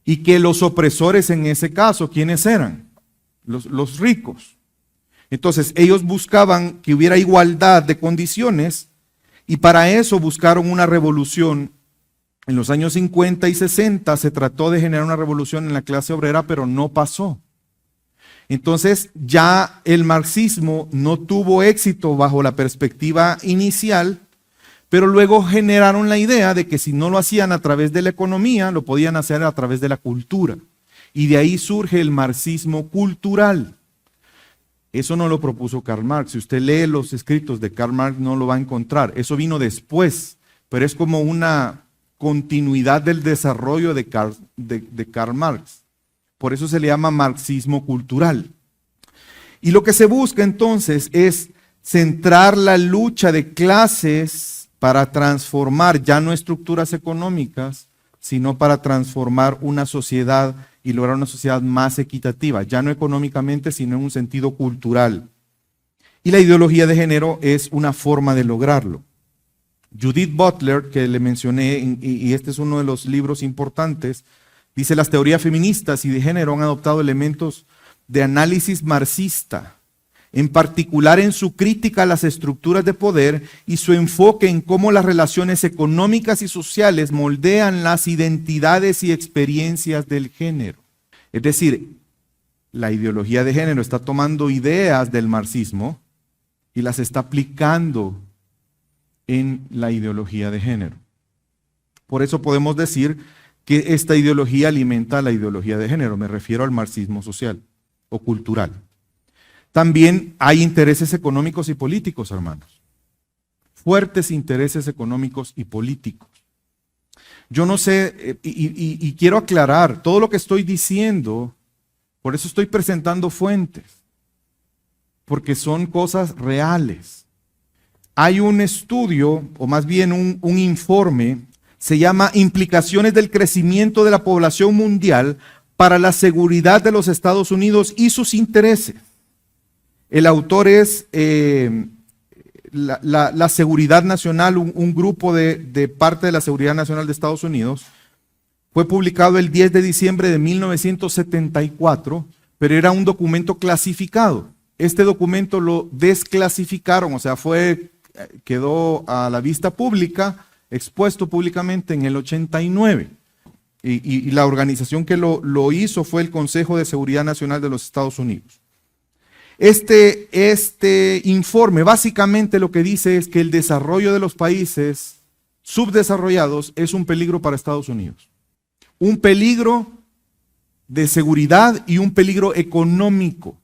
y que los opresores en ese caso, ¿quiénes eran? Los ricos. Entonces ellos buscaban que hubiera igualdad de condiciones y para eso buscaron una revolución. En los años 50 y 60 se trató de generar una revolución en la clase obrera, pero no pasó. Entonces ya el marxismo no tuvo éxito bajo la perspectiva inicial, pero luego generaron la idea de que si no lo hacían a través de la economía, lo podían hacer a través de la cultura. Y de ahí surge el marxismo cultural. Eso no lo propuso Karl Marx. Si usted lee los escritos de Karl Marx no lo va a encontrar. Eso vino después, pero es como una continuidad del desarrollo de Karl Marx. Por eso se le llama marxismo cultural. Y lo que se busca entonces es centrar la lucha de clases para transformar ya no estructuras económicas, sino para transformar una sociedad y lograr una sociedad más equitativa, ya no económicamente, sino en un sentido cultural. Y la ideología de género es una forma de lograrlo. Judith Butler, que le mencioné, y este es uno de los libros importantes, dice: las teorías feministas y de género han adoptado elementos de análisis marxista, en particular en su crítica a las estructuras de poder y su enfoque en cómo las relaciones económicas y sociales moldean las identidades y experiencias del género. Es decir, la ideología de género está tomando ideas del marxismo y las está aplicando en la ideología de género. Por eso podemos decir que esta ideología alimenta la ideología de género, me refiero al marxismo social o cultural. También hay intereses económicos y políticos, hermanos. Fuertes intereses económicos y políticos. Yo no sé, y quiero aclarar, todo lo que estoy diciendo, por eso estoy presentando fuentes, porque son cosas reales. Hay un estudio, o más bien un informe, se llama Implicaciones del crecimiento de la población mundial para la seguridad de los Estados Unidos y sus intereses. El autor es la Seguridad Nacional, un grupo de parte de la Seguridad Nacional de Estados Unidos. Fue publicado el 10 de diciembre de 1974, pero era un documento clasificado. Este documento lo desclasificaron, o sea, quedó a la vista pública, expuesto públicamente en el 89. Y la organización que lo hizo fue el Consejo de Seguridad Nacional de los Estados Unidos. Este informe básicamente lo que dice es que el desarrollo de los países subdesarrollados es un peligro para Estados Unidos. Un peligro de seguridad y un peligro económico.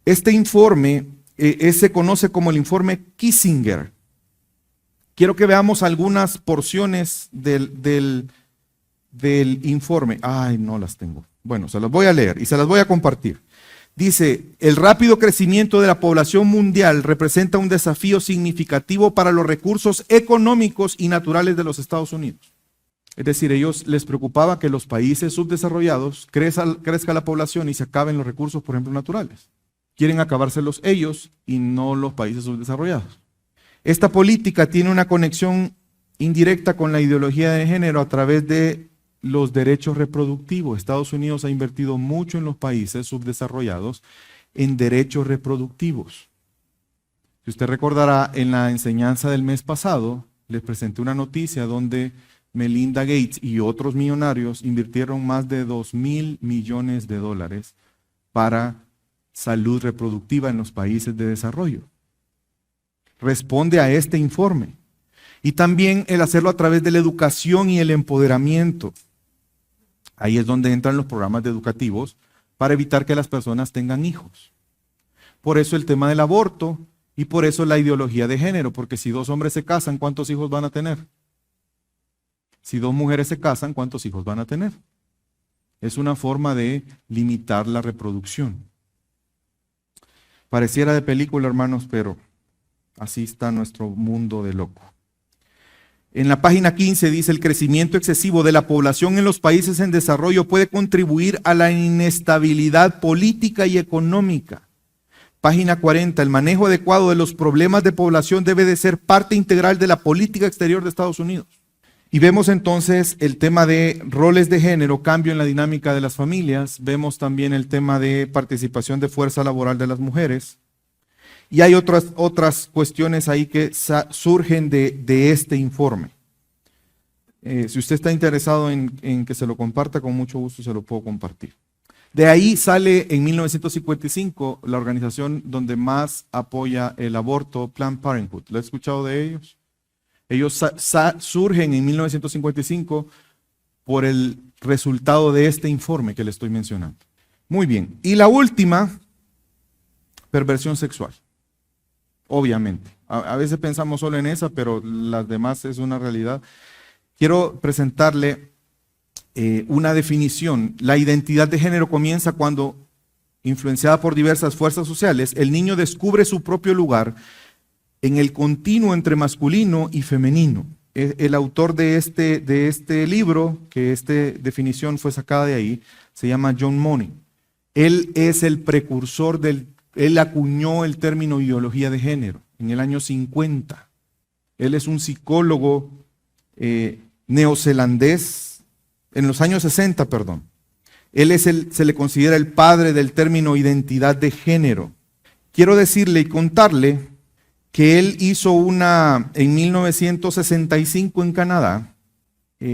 Este informe se conoce como el informe Kissinger. Quiero que veamos algunas porciones del informe. Ay, no las tengo. Bueno, se las voy a leer y se las voy a compartir. Dice: el rápido crecimiento de la población mundial representa un desafío significativo para los recursos económicos y naturales de los Estados Unidos. Es decir, ellos les preocupaba que los países subdesarrollados crezca la población y se acaben los recursos, por ejemplo, naturales. Quieren acabárselos ellos y no los países subdesarrollados. Esta política tiene una conexión indirecta con la ideología de género a través de los derechos reproductivos. Estados Unidos ha invertido mucho en los países subdesarrollados en derechos reproductivos. Si usted recordará, en la enseñanza del mes pasado, les presenté una noticia donde Melinda Gates y otros millonarios invirtieron más de $2,000 millones para salud reproductiva en los países de desarrollo. Responde a este informe. Y también el hacerlo a través de la educación y el empoderamiento. Ahí es donde entran los programas educativos para evitar que las personas tengan hijos. Por eso el tema del aborto y por eso la ideología de género, porque si dos hombres se casan, ¿cuántos hijos van a tener? Si dos mujeres se casan, ¿cuántos hijos van a tener? Es una forma de limitar la reproducción. Pareciera de película, hermanos, pero así está nuestro mundo de loco. En la página 15 dice: el crecimiento excesivo de la población en los países en desarrollo puede contribuir a la inestabilidad política y económica. Página 40, el manejo adecuado de los problemas de población debe de ser parte integral de la política exterior de Estados Unidos. Y vemos entonces el tema de roles de género, cambio en la dinámica de las familias. Vemos también el tema de participación de fuerza laboral de las mujeres. Y hay otras cuestiones ahí que surgen de este informe. Si usted está interesado en que se lo comparta, con mucho gusto se lo puedo compartir. De ahí sale en 1955 la organización donde más apoya el aborto, Planned Parenthood. ¿Lo he escuchado de ellos? Ellos surgen en 1955 por el resultado de este informe que le estoy mencionando. Muy bien. Y la última, perversión sexual. Obviamente. A veces pensamos solo en esa, pero las demás es una realidad. Quiero presentarle una definición. La identidad de género comienza cuando, influenciada por diversas fuerzas sociales, el niño descubre su propio lugar en el continuo entre masculino y femenino. El autor de este libro, que esta definición fue sacada de ahí, se llama John Money. Él es el precursor él acuñó el término ideología de género en el año 50. Él es un psicólogo neozelandés, en los años 60, perdón. Él se le considera el padre del término identidad de género. Quiero decirle y contarle que él hizo en 1965 en Canadá,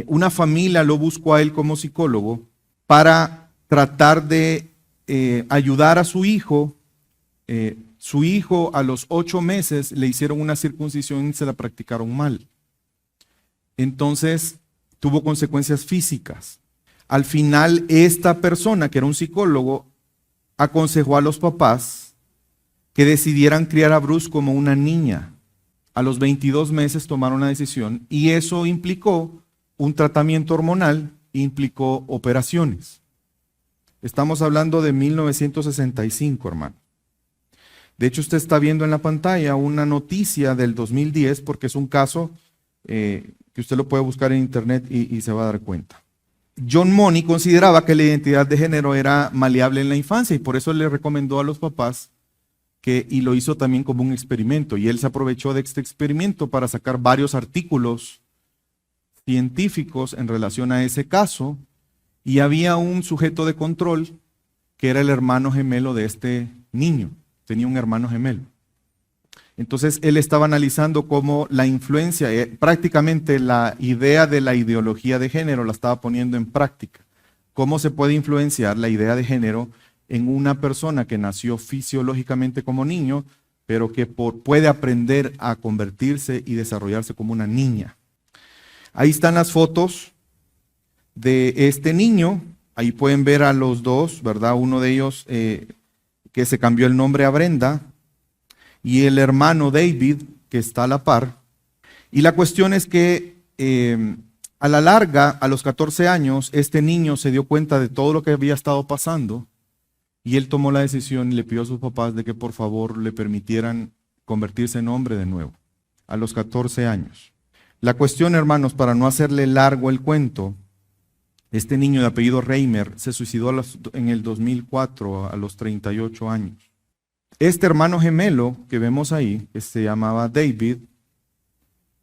una familia lo buscó a él como psicólogo para tratar de ayudar a su hijo. Su hijo a los 8 meses le hicieron una circuncisión y se la practicaron mal. Entonces tuvo consecuencias físicas. Al final esta persona, que era un psicólogo, aconsejó a los papás que decidieran criar a Bruce como una niña. A los 22 meses tomaron la decisión y eso implicó un tratamiento hormonal, implicó operaciones. Estamos hablando de 1965, hermano. De hecho, usted está viendo en la pantalla una noticia del 2010 porque es un caso que usted lo puede buscar en internet y se va a dar cuenta. John Money consideraba que la identidad de género era maleable en la infancia y por eso le recomendó a los papás y lo hizo también como un experimento. Y él se aprovechó de este experimento para sacar varios artículos científicos en relación a ese caso. Y había un sujeto de control que era el hermano gemelo de este niño. Tenía un hermano gemelo. Entonces él estaba analizando cómo la influencia, prácticamente la idea de la ideología de género la estaba poniendo en práctica. Cómo se puede influenciar la idea de género en una persona que nació fisiológicamente como niño, pero que puede aprender a convertirse y desarrollarse como una niña. Ahí están las fotos de este niño. Ahí pueden ver a los dos, ¿verdad? Uno de ellos que se cambió el nombre a Brenda, y el hermano David, que está a la par. Y la cuestión es que a la larga, a los 14 años, este niño se dio cuenta de todo lo que había estado pasando, y él tomó la decisión y le pidió a sus papás de que por favor le permitieran convertirse en hombre de nuevo, a los 14 años. La cuestión, hermanos, para no hacerle largo el cuento, este niño de apellido Reimer se suicidó en el 2004 a los 38 años. Este hermano gemelo que vemos ahí, que se llamaba David,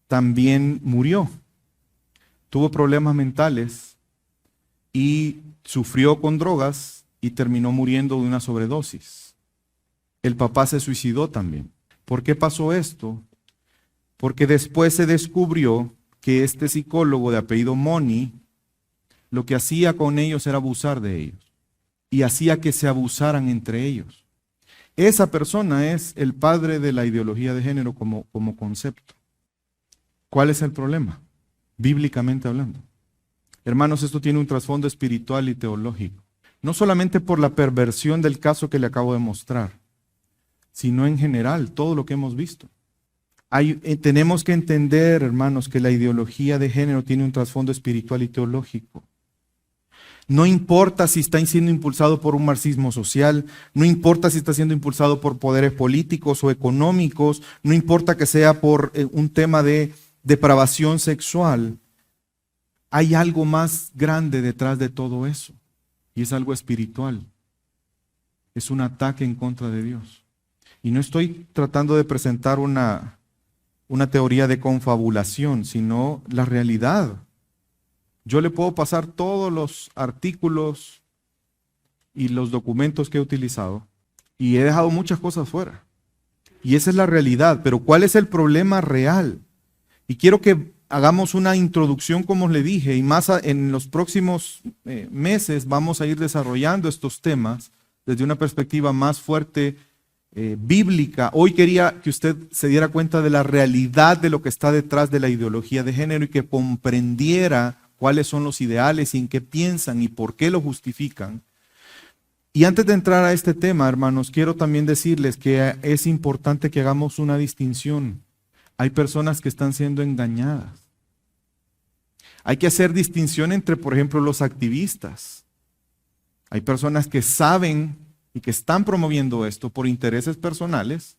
también murió. Tuvo problemas mentales y sufrió con drogas y terminó muriendo de una sobredosis. El papá se suicidó también. ¿Por qué pasó esto? Porque después se descubrió que este psicólogo de apellido Money lo que hacía con ellos era abusar de ellos y hacía que se abusaran entre ellos. Esa persona es el padre de la ideología de género como concepto. ¿Cuál es el problema? Bíblicamente hablando. Hermanos, esto tiene un trasfondo espiritual y teológico. No solamente por la perversión del caso que le acabo de mostrar, sino en general, todo lo que hemos visto. Tenemos que entender, hermanos, que la ideología de género tiene un trasfondo espiritual y teológico. No importa si está siendo impulsado por un marxismo social, no importa si está siendo impulsado por poderes políticos o económicos, no importa que sea por un tema de depravación sexual, hay algo más grande detrás de todo eso. Y es algo espiritual. Es un ataque en contra de Dios. Y no estoy tratando de presentar una teoría de confabulación, sino la realidad. Yo le puedo pasar todos los artículos y los documentos que he utilizado y he dejado muchas cosas fuera. Y esa es la realidad. Pero ¿cuál es el problema real? Y quiero que hagamos una introducción, como le dije, y más en los próximos meses vamos a ir desarrollando estos temas desde una perspectiva más fuerte, bíblica. Hoy quería que usted se diera cuenta de la realidad de lo que está detrás de la ideología de género y que comprendiera cuáles son los ideales y en qué piensan y por qué lo justifican. Y antes de entrar a este tema, hermanos, quiero también decirles que es importante que hagamos una distinción. Hay personas que están siendo engañadas. Hay que hacer distinción entre, por ejemplo, los activistas. Hay personas que saben y que están promoviendo esto por intereses personales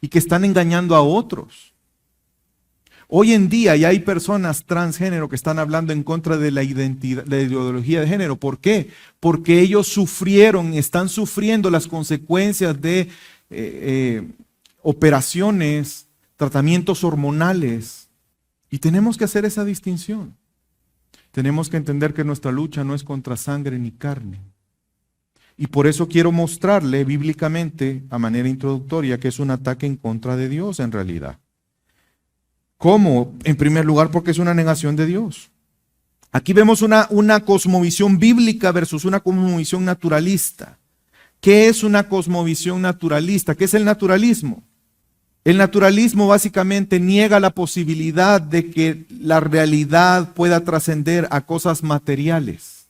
y que están engañando a otros. Hoy en día ya hay personas transgénero que están hablando en contra de la identidad, de la ideología de género. ¿Por qué? Porque ellos están sufriendo las consecuencias de operaciones, tratamientos hormonales. Y tenemos que hacer esa distinción. Tenemos que entender que nuestra lucha no es contra sangre ni carne. Y por eso quiero mostrarle bíblicamente, a manera introductoria, que es un ataque en contra de Dios en realidad. ¿Cómo? En primer lugar, porque es una negación de Dios. Aquí vemos una cosmovisión bíblica versus una cosmovisión naturalista. ¿Qué es una cosmovisión naturalista? ¿Qué es el naturalismo? El naturalismo básicamente niega la posibilidad de que la realidad pueda trascender a cosas materiales.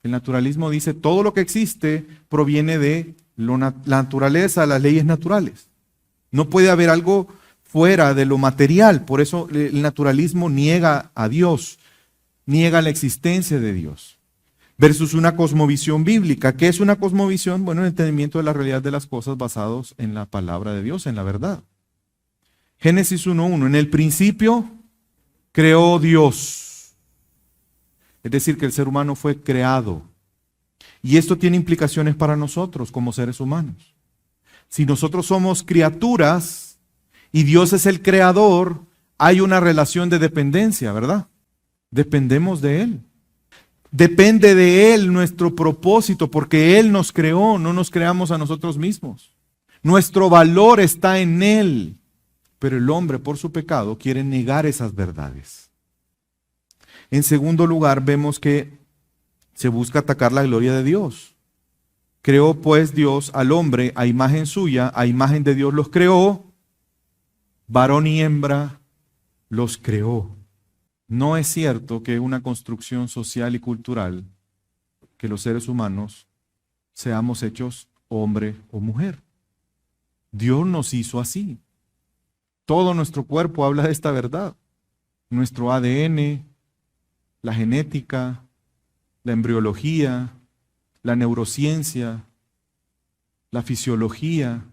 El naturalismo dice todo lo que existe proviene de la naturaleza, las leyes naturales. No puede haber algo fuera de lo material. Por eso el naturalismo niega a Dios, niega la existencia de Dios. Versus una cosmovisión bíblica. ¿Qué es una cosmovisión? Bueno, el entendimiento de la realidad de las cosas basados en la palabra de Dios, en la verdad. Génesis 1:1. En el principio creó Dios. Es decir, que el ser humano fue creado. Y esto tiene implicaciones para nosotros como seres humanos. Si nosotros somos criaturas y Dios es el creador, hay una relación de dependencia, ¿verdad? Dependemos de Él. Depende de Él nuestro propósito, porque Él nos creó, no nos creamos a nosotros mismos. Nuestro valor está en Él. Pero el hombre, por su pecado, quiere negar esas verdades. En segundo lugar, vemos que se busca atacar la gloria de Dios. Creó pues Dios al hombre a imagen suya, a imagen de Dios los creó, varón y hembra los creó. No es cierto que una construcción social y cultural, que los seres humanos seamos hechos hombre o mujer. Dios nos hizo así. Todo nuestro cuerpo habla de esta verdad. Nuestro ADN, la genética, la embriología, la neurociencia, la fisiología.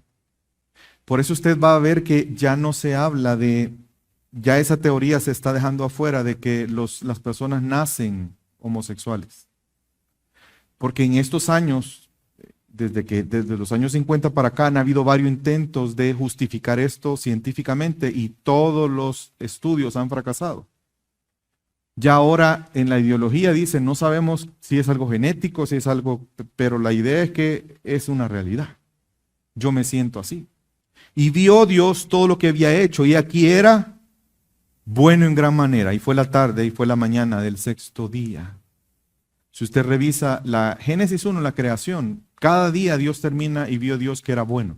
Por eso usted va a ver que ya no se habla ya esa teoría se está dejando afuera de que las personas nacen homosexuales. Porque en estos años, desde los años 50 para acá, han habido varios intentos de justificar esto científicamente y todos los estudios han fracasado. Ya ahora en la ideología dicen, no sabemos si es algo genético, si es algo, pero la idea es que es una realidad. Yo me siento así. Y vio Dios todo lo que había hecho, y aquí era bueno en gran manera. Y fue la tarde y fue la mañana del sexto día. Si usted revisa la Génesis 1, la creación, cada día Dios termina y vio Dios que era bueno.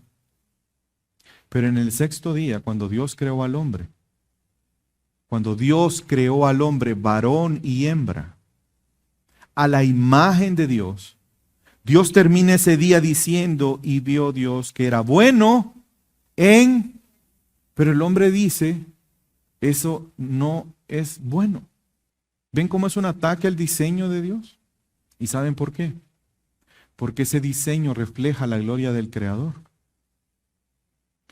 Pero en el sexto día, cuando Dios creó al hombre, varón y hembra, a la imagen de Dios, Dios termina ese día diciendo, y vio Dios que era bueno pero el hombre dice, eso no es bueno. ¿Ven cómo es un ataque al diseño de Dios? ¿Y saben por qué? Porque ese diseño refleja la gloria del Creador.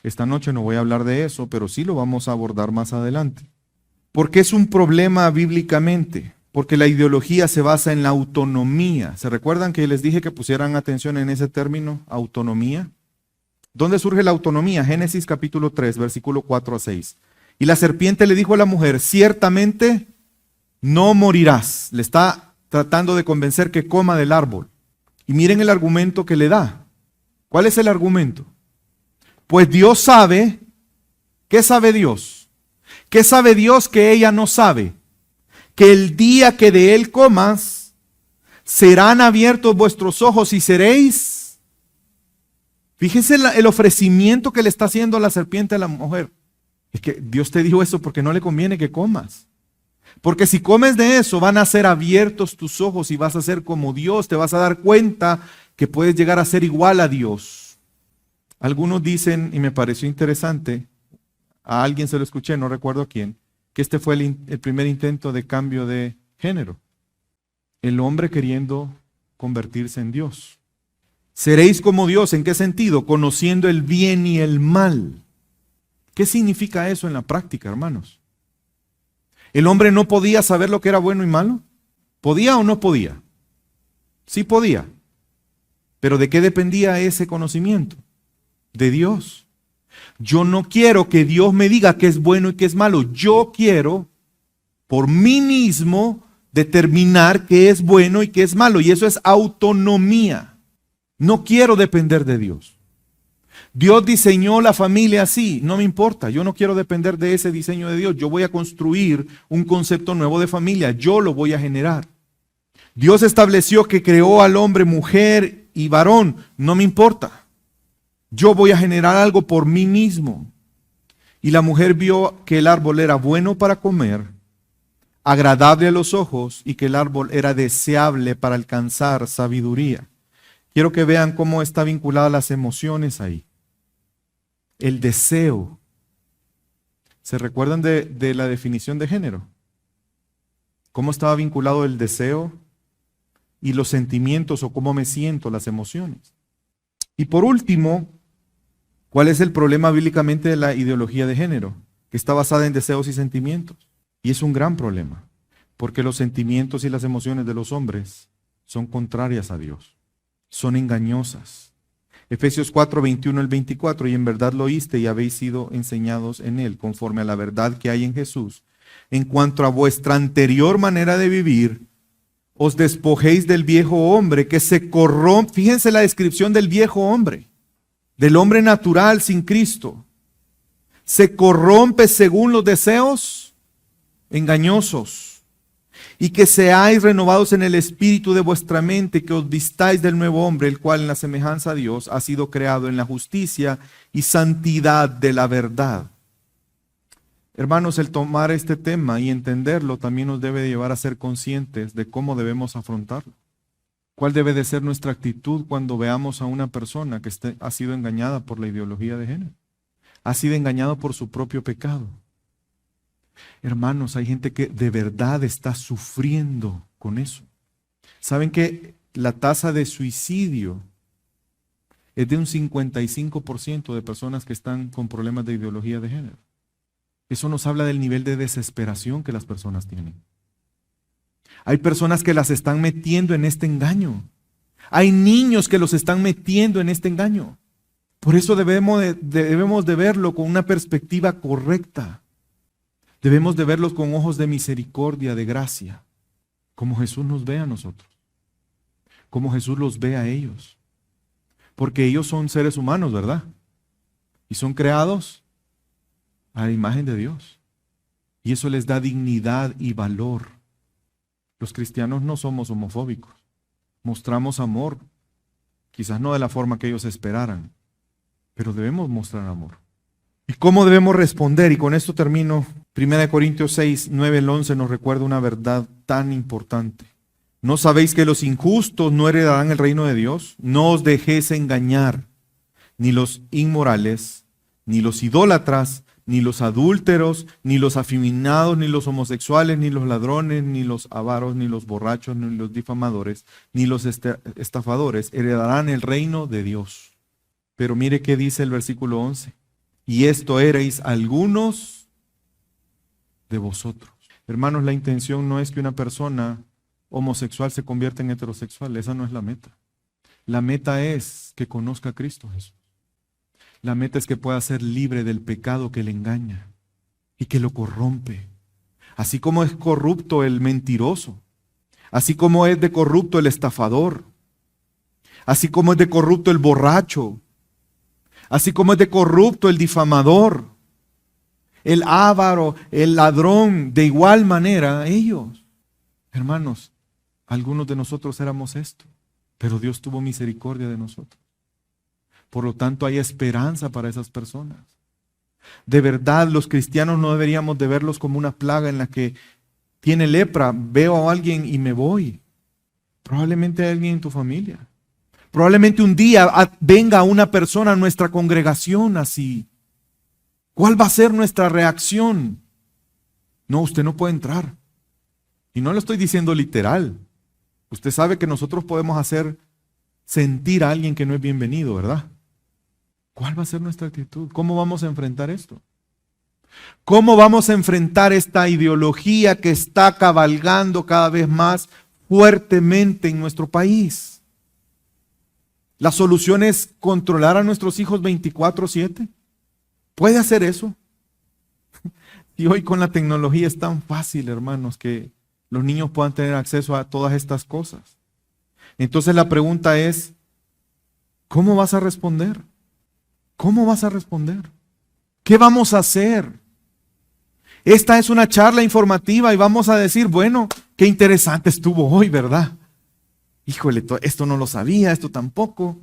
Esta noche no voy a hablar de eso, pero sí lo vamos a abordar más adelante. ¿Por qué es un problema bíblicamente? Porque la ideología se basa en la autonomía. ¿Se recuerdan que les dije que pusieran atención en ese término, autonomía? ¿Dónde surge la autonomía? Génesis capítulo 3, versículo 4 a 6. Y la serpiente le dijo a la mujer, ciertamente no morirás. Le está tratando de convencer que coma del árbol. Y miren el argumento que le da. ¿Cuál es el argumento? Pues Dios sabe. ¿Qué sabe Dios? ¿Qué sabe Dios que ella no sabe? Que el día que de él comas, serán abiertos vuestros ojos y seréis. Fíjense el ofrecimiento que le está haciendo la serpiente a la mujer. Es que Dios te dijo eso porque no le conviene que comas. Porque si comes de eso, van a ser abiertos tus ojos y vas a ser como Dios. Te vas a dar cuenta que puedes llegar a ser igual a Dios. Algunos dicen, y me pareció interesante, a alguien se lo escuché, no recuerdo a quién, que este fue el primer intento de cambio de género. El hombre queriendo convertirse en Dios. Seréis como Dios, ¿en qué sentido? Conociendo el bien y el mal. ¿Qué significa eso en la práctica, hermanos? ¿El hombre no podía saber lo que era bueno y malo? ¿Podía o no podía? Sí podía. ¿Pero de qué dependía ese conocimiento? De Dios. Yo no quiero que Dios me diga qué es bueno y qué es malo. Yo quiero, por mí mismo, determinar qué es bueno y qué es malo. Y eso es autonomía. No quiero depender de Dios. Dios diseñó la familia así, no me importa, yo no quiero depender de ese diseño de Dios. Yo voy a construir un concepto nuevo de familia, yo lo voy a generar. Dios estableció que creó al hombre mujer y varón, no me importa. Yo voy a generar algo por mí mismo. Y la mujer vio que el árbol era bueno para comer, agradable a los ojos y que el árbol era deseable para alcanzar sabiduría. Quiero que vean cómo está vinculada las emociones ahí. El deseo. ¿Se recuerdan de la definición de género? ¿Cómo estaba vinculado el deseo y los sentimientos o cómo me siento, las emociones? Y por último, ¿cuál es el problema bíblicamente de la ideología de género? Que está basada en deseos y sentimientos. Y es un gran problema, porque los sentimientos y las emociones de los hombres son contrarias a Dios. Son engañosas. Efesios 4, 21 al 24, y en verdad lo oíste y habéis sido enseñados en él, conforme a la verdad que hay en Jesús. En cuanto a vuestra anterior manera de vivir, os despojéis del viejo hombre que se corrompe. Fíjense la descripción del viejo hombre, del hombre natural sin Cristo. Se corrompe según los deseos engañosos. Y que seáis renovados en el espíritu de vuestra mente, que os vistáis del nuevo hombre, el cual en la semejanza a Dios ha sido creado en la justicia y santidad de la verdad. Hermanos, el tomar este tema y entenderlo también nos debe llevar a ser conscientes de cómo debemos afrontarlo. ¿Cuál debe de ser nuestra actitud cuando veamos a una persona que ha sido engañada por la ideología de género? Ha sido engañado por su propio pecado. Hermanos, hay gente que de verdad está sufriendo con eso. ¿Saben que la tasa de suicidio es de un 55% de personas que están con problemas de ideología de género? Eso nos habla del nivel de desesperación que las personas tienen. Hay personas que las están metiendo en este engaño. Hay niños que los están metiendo en este engaño. Por eso debemos de verlo con una perspectiva correcta. Debemos de verlos con ojos de misericordia, de gracia, como Jesús nos ve a nosotros, como Jesús los ve a ellos. Porque ellos son seres humanos, ¿verdad? Y son creados a la imagen de Dios. Y eso les da dignidad y valor. Los cristianos no somos homofóbicos. Mostramos amor, quizás no de la forma que ellos esperaran, pero debemos mostrar amor. ¿Y cómo debemos responder? Y con esto termino. 1 Corintios 6, 9 al 11 nos recuerda una verdad tan importante. ¿No sabéis que los injustos no heredarán el reino de Dios? No os dejéis engañar, ni los inmorales, ni los idólatras, ni los adúlteros, ni los afeminados, ni los homosexuales, ni los ladrones, ni los avaros, ni los borrachos, ni los difamadores, ni los estafadores heredarán el reino de Dios. Pero mire qué dice el versículo 11. Y esto erais algunos de vosotros. Hermanos, la intención no es que una persona homosexual se convierta en heterosexual. Esa no es la meta. La meta es que conozca a Cristo Jesús. La meta es que pueda ser libre del pecado que le engaña y que lo corrompe. Así como es corrupto el mentiroso, así como es de corrupto el estafador, así como es de corrupto el borracho, así como es de corrupto el difamador, el avaro, el ladrón, de igual manera ellos. Hermanos, algunos de nosotros éramos esto, pero Dios tuvo misericordia de nosotros. Por lo tanto, hay esperanza para esas personas. De verdad, los cristianos no deberíamos de verlos como una plaga en la que tiene lepra, veo a alguien y me voy. Probablemente hay alguien en tu familia. Probablemente un día venga una persona a nuestra congregación así. ¿Cuál va a ser nuestra reacción? No, usted no puede entrar. Y no lo estoy diciendo literal. Usted sabe que nosotros podemos hacer sentir a alguien que no es bienvenido, ¿verdad? ¿Cuál va a ser nuestra actitud? ¿Cómo vamos a enfrentar esto? ¿Cómo vamos a enfrentar esta ideología que está cabalgando cada vez más fuertemente en nuestro país? ¿La solución es controlar a nuestros hijos 24/7? ¿Puede hacer eso? Y hoy con la tecnología es tan fácil, hermanos, que los niños puedan tener acceso a todas estas cosas. Entonces la pregunta es, ¿cómo vas a responder? ¿Cómo vas a responder? ¿Qué vamos a hacer? Esta es una charla informativa y vamos a decir, bueno, qué interesante estuvo hoy, ¿verdad? Híjole, esto no lo sabía, esto tampoco.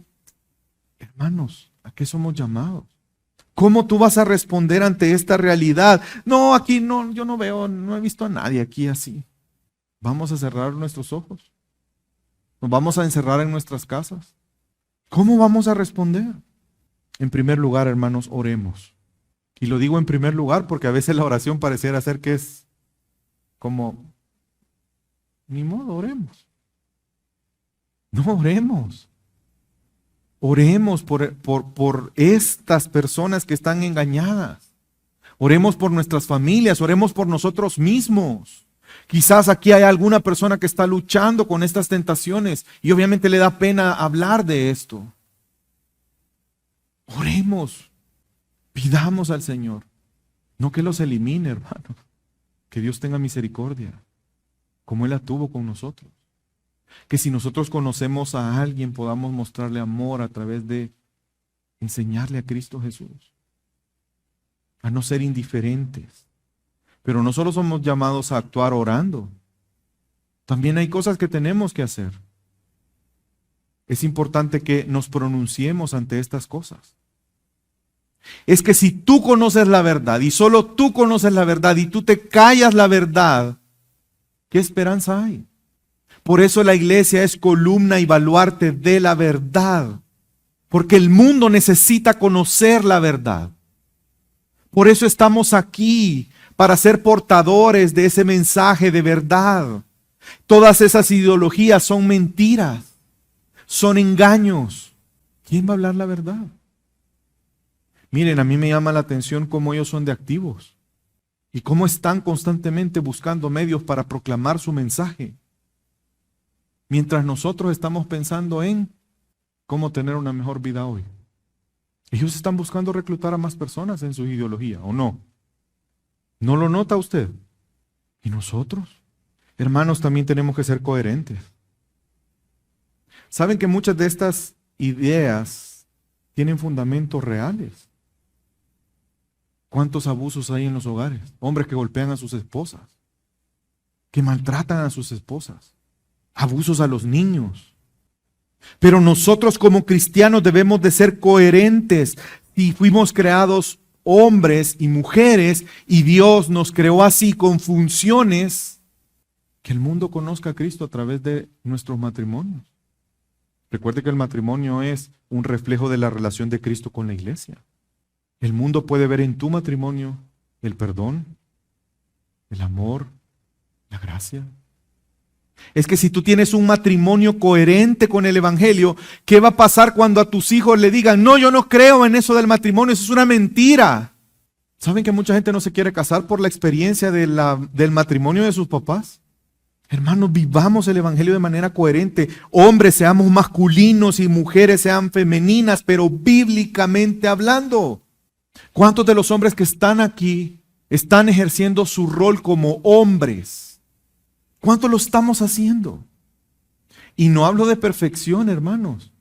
Hermanos, ¿a qué somos llamados? ¿Cómo tú vas a responder ante esta realidad? No, aquí no, yo no veo, no he visto a nadie aquí así. ¿Vamos a cerrar nuestros ojos? ¿Nos vamos a encerrar en nuestras casas? ¿Cómo vamos a responder? En primer lugar, hermanos, oremos. Y lo digo en primer lugar porque a veces la oración pareciera ser que es como, ni modo, oremos. No, oremos. Oremos por estas personas que están engañadas. Oremos por nuestras familias, oremos por nosotros mismos. Quizás aquí hay alguna persona que está luchando con estas tentaciones y obviamente le da pena hablar de esto. Oremos, pidamos al Señor, no que los elimine, hermano, que Dios tenga misericordia, como Él la tuvo con nosotros. Que si nosotros conocemos a alguien podamos mostrarle amor a través de enseñarle a Cristo Jesús, a no ser indiferentes. Pero no solo somos llamados a actuar orando, también hay cosas que tenemos que hacer. Es importante que nos pronunciemos ante estas cosas. Es que si tú conoces la verdad y solo tú conoces la verdad y tú te callas la verdad, ¿qué esperanza hay? Por eso la iglesia es columna y baluarte de la verdad, porque el mundo necesita conocer la verdad. Por eso estamos aquí, para ser portadores de ese mensaje de verdad. Todas esas ideologías son mentiras, son engaños. ¿Quién va a hablar la verdad? Miren, a mí me llama la atención cómo ellos son de activos y cómo están constantemente buscando medios para proclamar su mensaje. Mientras nosotros estamos pensando en cómo tener una mejor vida hoy. Ellos están buscando reclutar a más personas en su ideología, ¿o no? ¿No lo nota usted? ¿Y nosotros? Hermanos, también tenemos que ser coherentes. ¿Saben que muchas de estas ideas tienen fundamentos reales? ¿Cuántos abusos hay en los hogares? Hombres que golpean a sus esposas, que maltratan a sus esposas, abusos a los niños. Pero nosotros como cristianos debemos de ser coherentes. Si fuimos creados hombres y mujeres y Dios nos creó así con funciones, que el mundo conozca a Cristo a través de nuestros matrimonios. Recuerde que el matrimonio es un reflejo de la relación de Cristo con la iglesia. El mundo puede ver en tu matrimonio el perdón, el amor, la gracia. Es que si tú tienes un matrimonio coherente con el evangelio, ¿qué va a pasar cuando a tus hijos le digan, no, yo no creo en eso del matrimonio, eso es una mentira? ¿Saben que mucha gente no se quiere casar por la experiencia del matrimonio de sus papás? Hermanos, vivamos el evangelio de manera coherente. Hombres, seamos masculinos y mujeres sean femeninas, pero bíblicamente hablando. ¿Cuántos de los hombres que están aquí están ejerciendo su rol como hombres? ¿Cuántos lo estamos haciendo? Y no hablo de perfección, hermanos,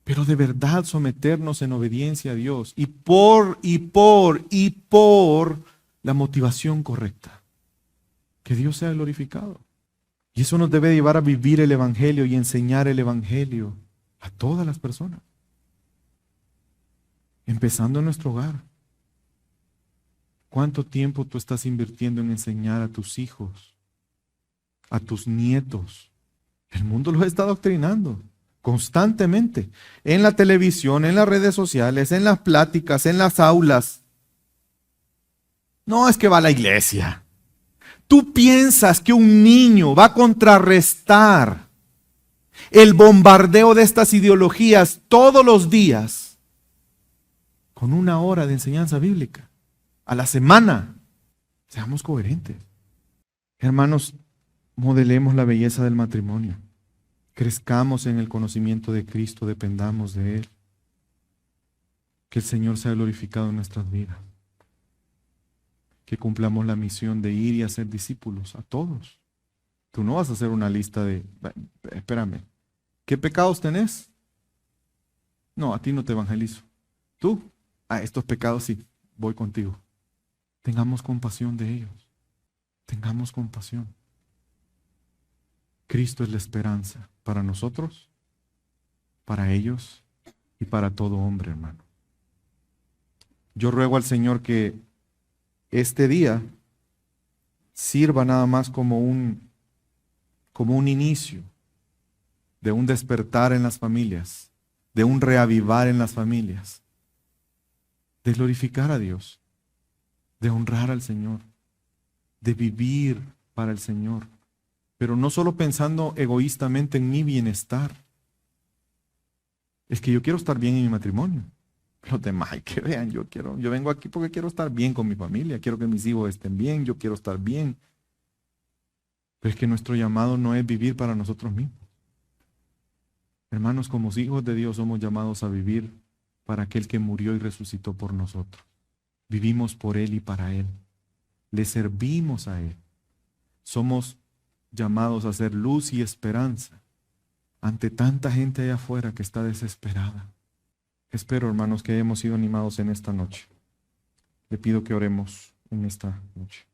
pero de verdad someternos en obediencia a Dios y por la motivación correcta. Que Dios sea glorificado. Y eso nos debe llevar a vivir el evangelio y enseñar el evangelio a todas las personas. Empezando en nuestro hogar. ¿Cuánto tiempo tú estás invirtiendo en enseñar a tus hijos, a tus nietos? El mundo los está adoctrinando constantemente, en la televisión, en las redes sociales, en las pláticas, en las aulas. No es que va a la iglesia. ¿Tú piensas que un niño va a contrarrestar el bombardeo de estas ideologías todos los días con 1 hora de enseñanza bíblica a la semana? Seamos coherentes. Hermanos, modelemos la belleza del matrimonio. Crezcamos en el conocimiento de Cristo, dependamos de Él. Que el Señor sea glorificado en nuestras vidas. Que cumplamos la misión de ir y hacer discípulos a todos. Tú no vas a hacer una lista de, espérame, ¿qué pecados tenés? No, a ti no te evangelizo. ¿Tú? Estos pecados sí, voy contigo. Tengamos compasión de ellos. Tengamos compasión. Cristo es la esperanza para nosotros, para ellos y para todo hombre, hermano. Yo ruego al Señor que este día sirva nada más como un inicio de un despertar en las familias, de un reavivar en las familias, de glorificar a Dios, de honrar al Señor, de vivir para el Señor. Pero no solo pensando egoístamente en mi bienestar. Es que yo quiero estar bien en mi matrimonio. Los demás, que vean, yo vengo aquí porque quiero estar bien con mi familia, quiero que mis hijos estén bien, yo quiero estar bien. Pero es que nuestro llamado no es vivir para nosotros mismos. Hermanos, como hijos de Dios somos llamados a vivir para aquel que murió y resucitó por nosotros. Vivimos por Él y para Él. Le servimos a Él. Somos llamados a ser luz y esperanza ante tanta gente allá afuera que está desesperada. Espero, hermanos, que hayamos sido animados en esta noche. Le pido que oremos en esta noche.